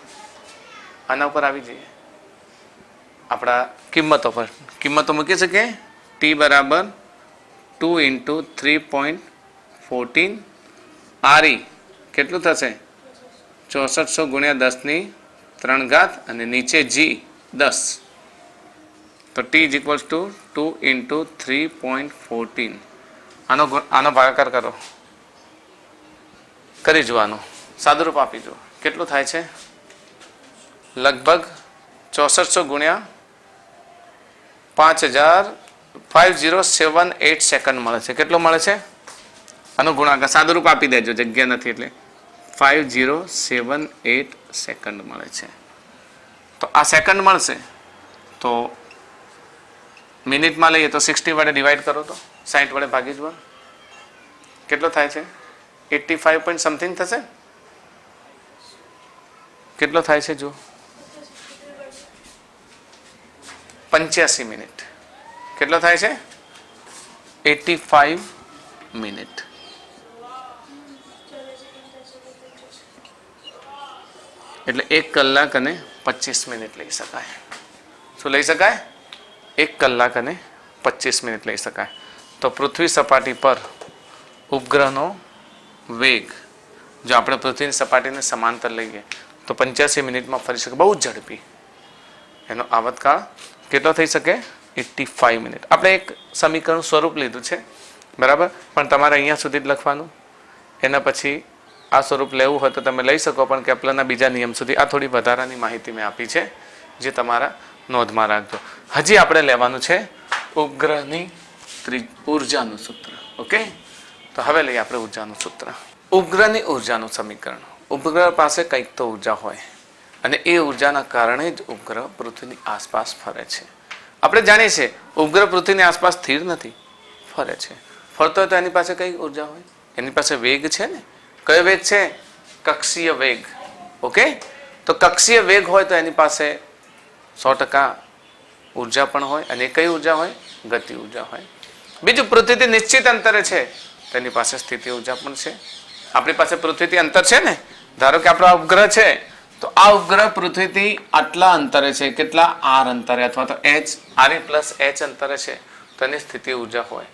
આના ઉપર આવી જઈએ, આપણા કિંમતો પર. કિંમતો મૂકી શકીએ. t બરાબર 2 × 3.14 RE કેટલું થશે? 6400 × 10³ અને નીચે g 10. તો t = 2 × 3.14. આનો ભાગાકાર કરો, કરી જોવાનું, સાદુરૂપ આપી જુઓ કેટલું થાય છે. લગભગ 6400 × 5078 સેકન્ડ મળે છે. કેટલો મળે છે? આનો ગુણાકાર સાદુરૂપ આપી દેજો, જગ્યા નથી એટલે. 5078 સેકન્ડ મળે છે. તો આ સેકન્ડ મળશે તો મિનિટમાં લઈએ તો 60 વડે ડિવાઈડ કરો તો 60 વડે ભાગી જવા કેટલો થાય છે? 85 પોઈન્ટ સમથિંગ થશે. કેટલો થાય છે? જો 85 મિનિટ. કેટલો થાય છે? 85 મિનિટ. એટલે 1 કલાક અને 25 મિનિટ લઈ શકાય. શું લઈ શકાય? 1 કલાક અને 25 મિનિટ લઈ શકાય. તો પૃથ્વી સપાટી પર ઉપગ્રહનો વેગ જો આપણે પૃથ્વીની સપાટીને સમાંતર લઈએ તો 85 મિનિટમાં ફરી શકે. બહુ ઝડપી. એનો આવતકાળ કેટલો થઈ શકે? 85 મિનિટ. આપણે એક સમીકરણ સ્વરૂપ લીધું છે, બરાબર, પણ તમારે અહીંયા સુધી જ લખવાનું. એના પછી આ સ્વરૂપ લેવું હોય તો તમે લઈ શકો, પણ કેપ્લરના બીજા નિયમ સુધી. આ થોડી વધારાની માહિતી મેં આપી છે જે તમારા નોંધમાં રાખજો. હજી આપણે લેવાનું છે ઉપગ્રહની ઉર્જાનું સૂત્ર. ઓકે, તો હવે લઈએ આપણે ઉર્જાનું સૂત્ર. ઉપગ્રહની ઉર્જાનું સમીકરણ. ઉપગ્રહ પાસે કંઈક તો ઉર્જા હોય અને એ ઉર્જાના કારણે જ ઉપગ્રહ પૃથ્વીની આસપાસ ફરે છે. આપણે જાણીએ છીએ ઉપગ્રહ પૃથ્વીની આસપાસ સ્થિર નથી, ફરે છે. ફરતો હોય તો એની પાસે કઈ ઉર્જા હોય? એની પાસે વેગ છે ને. કયો વેગ છે? કક્ષીય વેગ. ઓકે, તો કક્ષીય વેગ હોય તો એની પાસે 100% ઉર્જા પણ હોય. અને કઈ ઉર્જા હોય? ગતિ ઉર્જા હોય. બીજું, પૃથ્વીથી નિશ્ચિત અંતરે છે તેની પાસે સ્થિતિ ઉર્જા પણ છે. આપણી પાસે પૃથ્વીથી અંતર છે ને, ધારો કે આપણો ઉપગ્રહ છે તો આ ઉપગ્રહ પૃથ્વીથી આટલા અંતરે છે. કેટલા? r અંતરે અથવા તો RE+H અંતરે છે તો એની સ્થિતિ ઉર્જા હોય.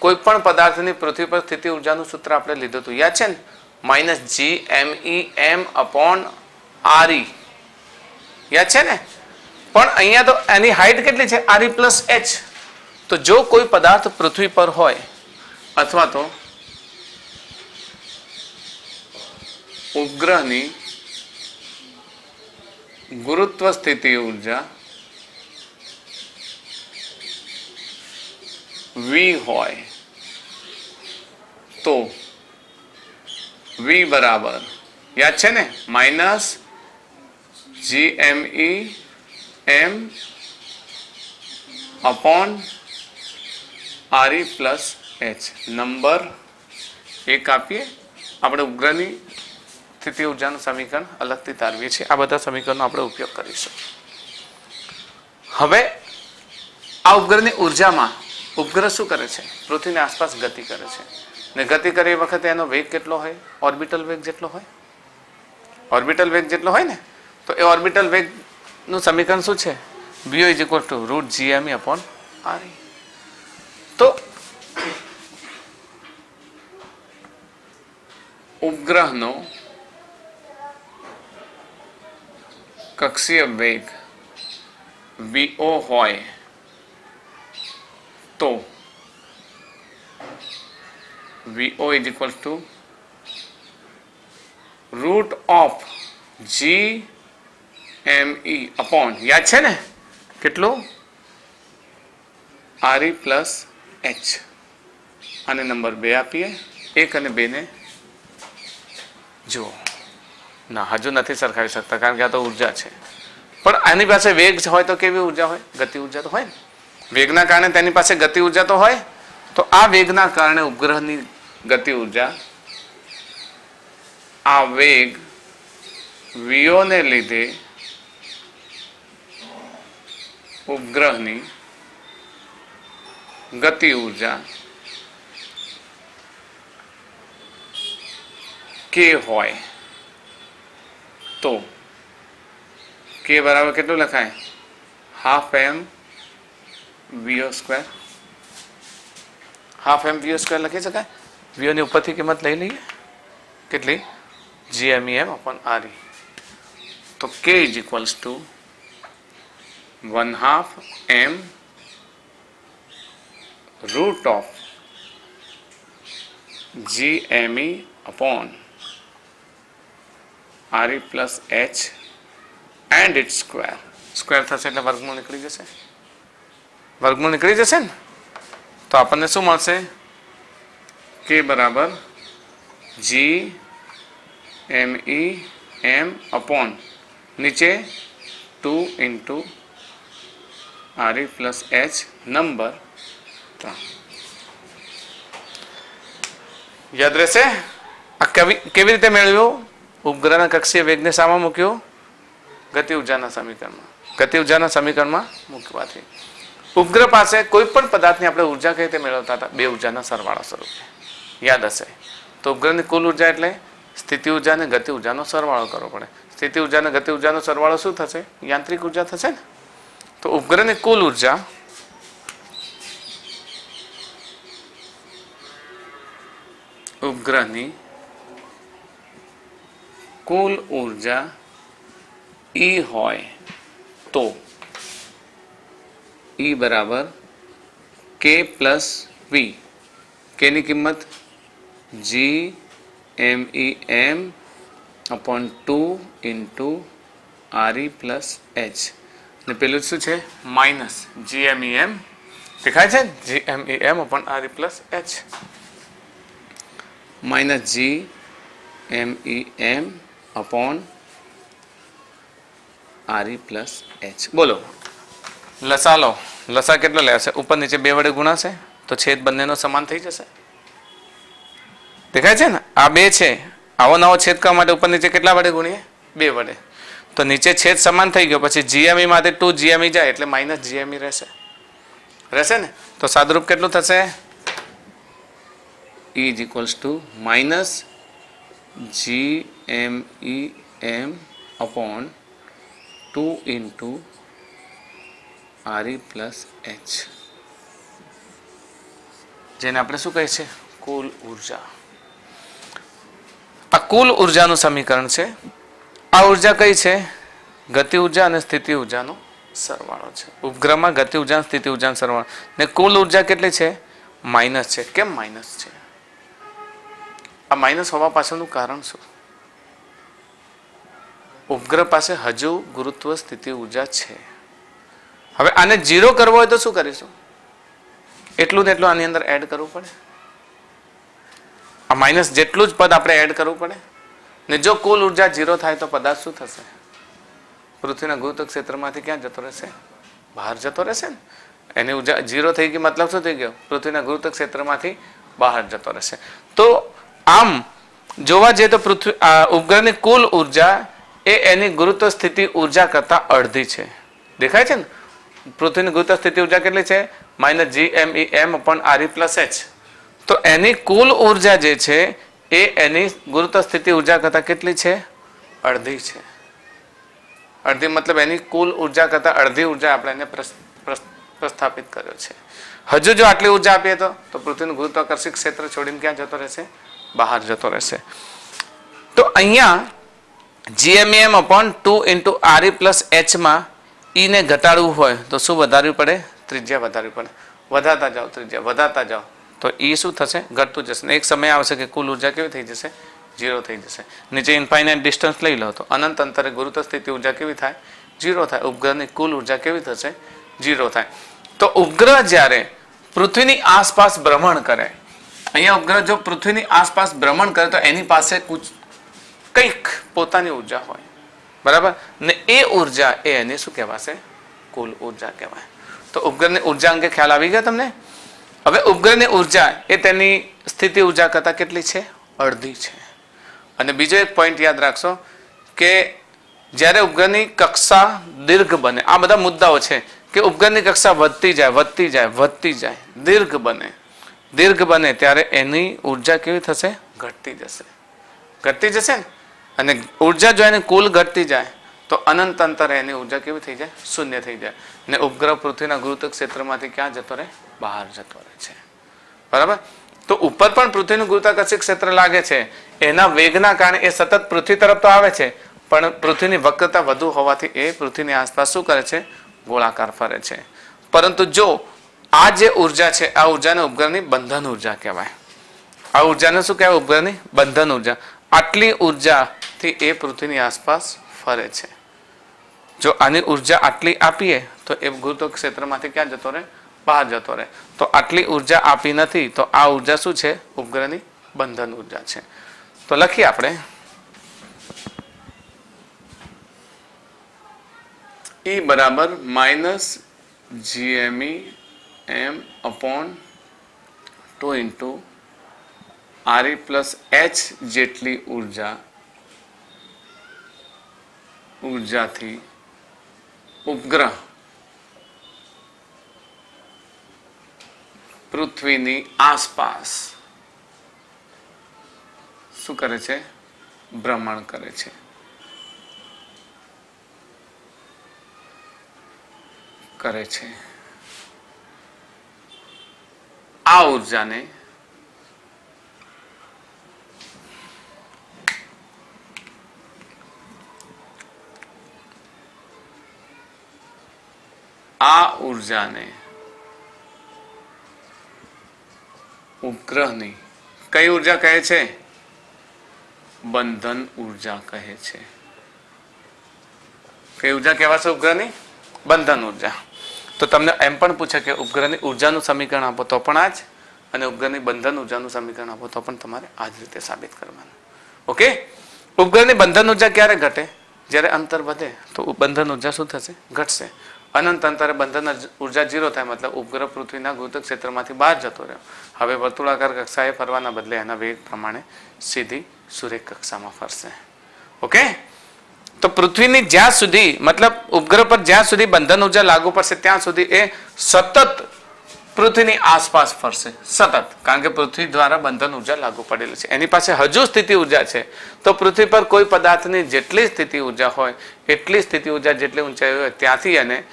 કોઈ પણ પદાર્થની પૃથ્વી પર સ્થિતિ ઉર્જાનું સૂત્ર આપણે લીધું હતું, યાદ છે ને? -GMEM/RE. યાદ છે ને? પણ અહીંયા તો એની હાઈટ કેટલી છે? RE+H. તો જો કોઈ પદાર્થ પૃથ્વી પર હોય અથવા તો ઉપગ્રહની ગુરુત્વ સ્થિતિ ઉર્જા V હોય તો V બરાબર યાદ છે ને minus GME M upon RE plus H number 1 આપીએ આપણે ઉપગ્રહની સ્થિતિ ઉર્જાનું સમીકરણ અલગથી તારવીએ છીએ. આ બધા સમીકરણનો આપણે ઉપયોગ કરીશું. હવે આ ઉપગ્રહની ઉર્જામાં ઉપગ્રહ શું કરે છે? પૃથ્વીની આસપાસ ગતિ કરે છે ને ગતિ કરે એ વખતે એનો વેગ કેટલો હોય? ઓર્બિટલ વેગ જેટલો હોય. ઓર્બિટલ વેગ જેટલો હોય ને તો એ ઓર્બિટલ વેગનું સમીકરણ શું છે? Bo is equal to root GME upon RE. તો ઉપગ્રહનો કક્ષીય વેગ VO હોય તો VO is equal to root of GME upon યાદ છે ને કેટલું? RE plus H. આને નંબર 2 આપીએ. 1 અને 2 ને જુઓ ના હજુ નથી સરખાવી શકતા કારણ કે આ તો ઉર્જા છે. પણ આની પાસે વેગ હોય તો કેવી ઉર્જા હોય? ગતિ ઉર્જા તો હોય ને. વેગના કારણે તેની પાસે ગતિ ઉર્જા તો હોય. તો આ વેગના કારણે ઉપગ્રહની ગતિ ઉર્જા આ વેગ VO ને લીધે ઉપગ્રહની ગતિ ઉર્જા K હોય તો K બરાબર કેટલું લખાય? Half m VO square. Half m VO square લખી શકાય. VO ની ઉપરથી કિંમત લઈ લઈએ કેટલી? GME m upon RE. તો K is equals to 1/2 m root of GME upon RE plus H and its square. Square થશે એટલે વર્ગમૂળ નીકળી જશે. વર્ગમૂળ નીકળી જશે ને તો આપણને શું મળશે? K બરાબર GME m upon નીચે 2 into RE plus H number 3. યાદ રહેશે? આ કેવી રીતે મેળવ્યું? ઉપગ્રહના કક્ષીય વેગને શામાં મૂક્યો? ગતિ ઉર્જાના સમીકરણમાં. ગતિ ઉર્જાના સમીકરણમાં મૂકવાથી ઉપગ્રહ પાસે કોઈ પણ પદાર્થની આપણે ઉર્જા કઈ રીતે મેળવતા હતા? બે ઉર્જાના સરવાળા સ્વરૂપે. યાદ હશે. તો ઉપગ્રહની કુલ ઉર્જા એટલે સ્થિતિ ઉર્જા અને ગતિ ઉર્જાનો સરવાળો કરવો પડે. સ્થિતિ ઉર્જા અને ગતિ ઉર્જાનો સરવાળો શું થશે? યાંત્રિક ઉર્જા થશે ને. તો ઉપગ્રહની કુલ ઉર્જા ઉપગ્રહની કુલ ઉર્જા E હોય તો E બરાબર K પ્લસ V. K ની કિંમત GME m upon 2 into RE plus H. ને પેલું શું છે? માઇનસ GME m દેખાય છે? GME m upon RE plus H minus GME m upon RE plus H. બોલો લસા લો. લસા કેટલો લેશે? ઉપર નીચે 2 વડે ગુણાશે તો છેદ બંનેનો સમાન થઈ જશે. દેખાય છે ને? આ 2 છે. આવો નવો છેદ કરવા માટે ઉપર નીચે કેટલા વડે ગુણીએ? 2 વડે. તો નીચે છેદ સમાન થઈ ગયો પછી GME માટે 2 GME જાય એટલે માઇનસ GME રહેશે. રહેશે ને? તો સાદુરૂપ કેટલું થશે? E is equals to minus GME m upon 2 into RE plus H. જેને આપણે શું કહે છે? કુલ ઉર્જા. આ કુલ ઉર્જાનું સમીકરણ છે. આ ઉર્જા કઈ છે? ગતિ ઉર્જા અને સ્થિતિ ઉર્જાનો સરવાળો છે. ઉપગ્રહમાં ગતિ ઉર્જા અને સ્થિતિ ઉર્જાનો સરવાળો ને કુલ ઉર્જા કેટલી છે? માઇનસ છે. કેમ માઇનસ છે? આ માઇનસ હોવા પાછળનું કારણ શું? ઉપગ્રહ પાસે હજુ ગુરુત્વ સ્થિતિ ઉર્જા છે. હવે આને 0 કરવો હોય તો શું કરીશું? એટલું ને એટલું આની અંદર એડ કરવું પડે. આ માઇનસ જેટલું જ પદ આપણે એડ કરવું પડે. ને જો કુલ ઉર્જા 0 થાય તો પદાર્થ શું થશે? પૃથ્વીના ગુરુત્વ ક્ષેત્રમાંથી ક્યાં જતો રહેશે? બહાર જતો રહેશે ને. એની ઉર્જા 0 થઈ ગઈ મતલબ શું થઈ ગયો? પૃથ્વીના ગુરુત્વ ક્ષેત્રમાંથી બહાર જતો રહેશે. તો આમ જોવા જઈએ તો પૃથ્વી ઉપગ્રહની કુલ ઉર્જા એ એની ગુરુત્વ સ્થિતિ ઉર્જા કરતા અડધી છે. દેખાય છે ને? પૃથ્વીની ગુરુત્વ સ્થિતિ ઉર્જા કેટલી છે? -GMEM/RE+H. તો એની કુલ ઉર્જા જે છે એ એની ગુરુત્વ સ્થિતિ ઉર્જા કરતા કેટલી છે? અડધી છે. અડધી મતલબ એની કુલ ઉર્જા કરતા અડધી ઉર્જા આપણે એને પ્રસ્થાપિત કર્યો છે. હજુ જો આટલી ઉર્જા આપીએ તો પૃથ્વીનું ગુરુત્વાકર્ષી ક્ષેત્ર છોડીને ક્યાં જતો રહેશે? બહાર જતો રહેશે. તો અહીંયા GMEM/2 × RE+H ને ઘટાડવું હોય તો શું વધારવું પડે? ત્રિજ્યા વધારવી પડે. વધારતા જાઓ ત્રિજ્યા, વધારતા જાઓ તો શું થશે? ઘટતું જશે. એક સમય આવશે કે કુલ ઉર્જા કેવી થઈ જશે? 0 થઈ જશે. નીચે ઇન્ફાઇનાઇટ ડિસ્ટન્સ લઈ લો તો અનંત અંતરે ગુરુત્વ સ્થિતિ ઉર્જા કેવી થાય? 0 થાય. ઉપગ્રહની કુલ ઉર્જા કેવી થશે? 0 થાય. તો ઉપગ્રહ જ્યારે પૃથ્વીની આસપાસ ભ્રમણ કરે, અહીંયા ઉપગ્રહ જો પૃથ્વીની આસપાસ ભ્રમણ કરે તો એની પાસે કંઈક પોતાની ઉર્જા હોય, બરાબર ને? એ ઉર્જા એની શું કહેવાશે? કુલ ઉર્જા કહેવાય. તો ઉપગ્રહની ઉર્જા અંગે ખ્યાલ આવી ગયો તમને? હવે ઉપગ્રહની ઉર્જા એ તેની સ્થિતિ ઉર્જા કરતા કેટલી છે? અડધી છે. અને બીજો એક પોઈન્ટ યાદ રાખશો કે જ્યારે ઉપગ્રહની કક્ષા દીર્ઘ બને, આ બધા મુદ્દાઓ છે કે ઉપગ્રહની કક્ષા વધતી જાય વધતી જાય વધતી જાય, દીર્ઘ બને ત્યારે એની ઉર્જા કેવી થશે? ઘટતી જશે. ઘટતી જશે ને. અને ઉર્જા જો એની કુલ ઘટતી જાય તો અનંત અંતરે એની ઉર્જા કેવી થઈ જાય? શૂન્ય થઈ જાય. ને ઉપગ્રહ પૃથ્વીના ગુરુત્વ ક્ષેત્રમાંથી ક્યાં જતો રહે? બહાર જતો રહે છે. બરાબર? તો ઉપર પણ પૃથ્વીનું ગુરુત્વાકર્ષી ક્ષેત્ર લાગે છે. એના વેગના કારણે એ સતત પૃથ્વી તરફ તો આવે છે, પણ પૃથ્વીની વક્રતા વધુ હોવાથી એ પૃથ્વીની આસપાસ શું કરે છે? ગોળાકાર ફરે છે. પરંતુ જો આ જે ઉર્જા છે આ ઉર્જાને ઉપગ્રહની બંધન ઉર્જા કહેવાય. આ ઉર્જાને શું કહેવાય? ઉપગ્રહની બંધન ઉર્જા. આટલી ઉર્જાથી એ પૃથ્વીની આસપાસ ફરે છે. જો આની ઉર્જા આટલી આપીએ તો એ ગુરુત્વ ક્ષેત્રમાંથી ક્યાં જતો રહે? બહાર જતો રહે. તો આટલી ઉર્જા આપી નથી તો આ ઉર્જા શું છે? ઉપગ્રહની બંધન ઉર્જા છે. તો લખીએ આપણે E બરાબર -GMEM/2 × RE+H જેટલી ઉર્જાથી ઉપગ્રહ પૃથ્વીની આસપાસ શું કરે છે? ભ્રમણ કરે છે. આ ઉર્જાને ઉપગ્રહની કઈ ઉર્જા કહે છે? બંધન ઉર્જા કહે છે. કઈ ઉર્જા કહેવાશે ઉપગ્રહની? બંધન ઉર્જા. તો તમને એમ પણ પૂછે કે ઉપગ્રહની ઉર્જાનું સમીકરણ આપો તો પણ આ જ, અને ઉપગ્રહની બંધન ઉર્જાનું સમીકરણ આપો તો પણ તમારે આ જ રીતે સાબિત કરવાનું. ઓકે? ઉપગ્રહની બંધન ઉર્જા ક્યારે ઘટે? જ્યારે અંતર વધે તો બંધન ઉર્જા શું થશે? ઘટશે. અનંત અંતરે બંધન ઉર્જા 0 થાય મતલબ ઉપગ્રહ પૃથ્વીના ગુરુત્વ ક્ષેત્રમાંથી બહાર જતો રહ્યો. હવે વર્તુળાકાર કક્ષાએ ફરવાના બદલે એના વેગ પ્રમાણે સીધી સૂર્ય કક્ષામાં ફરશે. ઓકે? તો પૃથ્વીની જ્યાં સુધી મતલબ ઉપગ્રહ પર જ્યાં સુધી બંધન ઉર્જા લાગુ પડશે ત્યાં સુધી એ સતત પૃથ્વીની આસપાસ ફરશે. સતત. કારણ કે પૃથ્વી દ્વારા બંધન ઉર્જા લાગુ પડેલી છે. એની પાસે હજુ સ્થિતિ ઉર્જા છે. તો પૃથ્વી પર કોઈ પદાર્થની જેટલી સ્થિતિ ઉર્જા હોય એટલી સ્થિતિ ઉર્જા જેટલી ઊંચાઈ હોય ત્યાંથી એને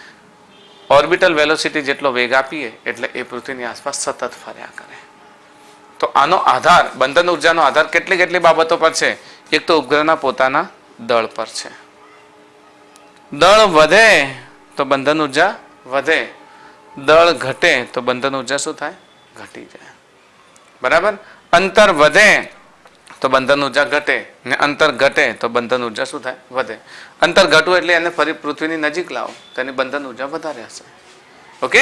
ઓર્બિટલ વેલોસિટી જેટલો વેગ આપીએ એટલે એ પૃથ્વીની આસપાસ સતત ફર્યા કરે. તો આનો આધાર, બંધન ઉર્જાનો આધાર કેટલી બાબતો પર છે? એક તો ઉપગ્રહના પોતાના દળ પર છે. દળ વધે તો બંધન ઉર્જા વધે, દળ ઘટે તો બંધન ઉર્જા શું થાય? ઘટી જાય. બરાબર? અંતર વધે તો તો બંધન ઉર્જા ઘટે, ને અંતર ઘટે તો બંધન ઉર્જા શું થાય? વધે. અંતર ઘટવું એટલે એને ફરી પૃથ્વીની નજીક લાવો તો એની બંધન ઉર્જા વધારે હશે. ઓકે,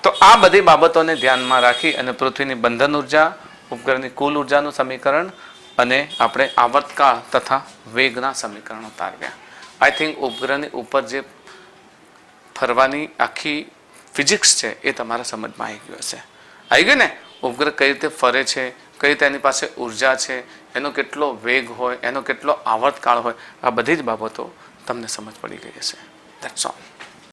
તો આ બધી બાબતોને ધ્યાનમાં રાખી અને પૃથ્વીની બંધન ઉર્જા, ઉપગ્રહની કુલ ઉર્જાનું સમીકરણ અને આપણે આવર્તકાળ તથા વેગના સમીકરણો તારવ્યા. આઈ થિંક ઉપગ્રહની ઉપર જે ફરવાની આખી ફિઝિક્સ છે એ તમારા સમજમાં આવી ગયું હશે. આવી ગયું ને? ઉપગ્રહ કઈ રીતે ફરે છે, કઈ રીતે એની પાસે ઉર્જા છે, એનો કેટલો વેગ હોય, એનો કેટલો આવર્તકાળ હોય, આ બધી જ બાબતો તમને સમજ પડી ગઈ હશે. That's all.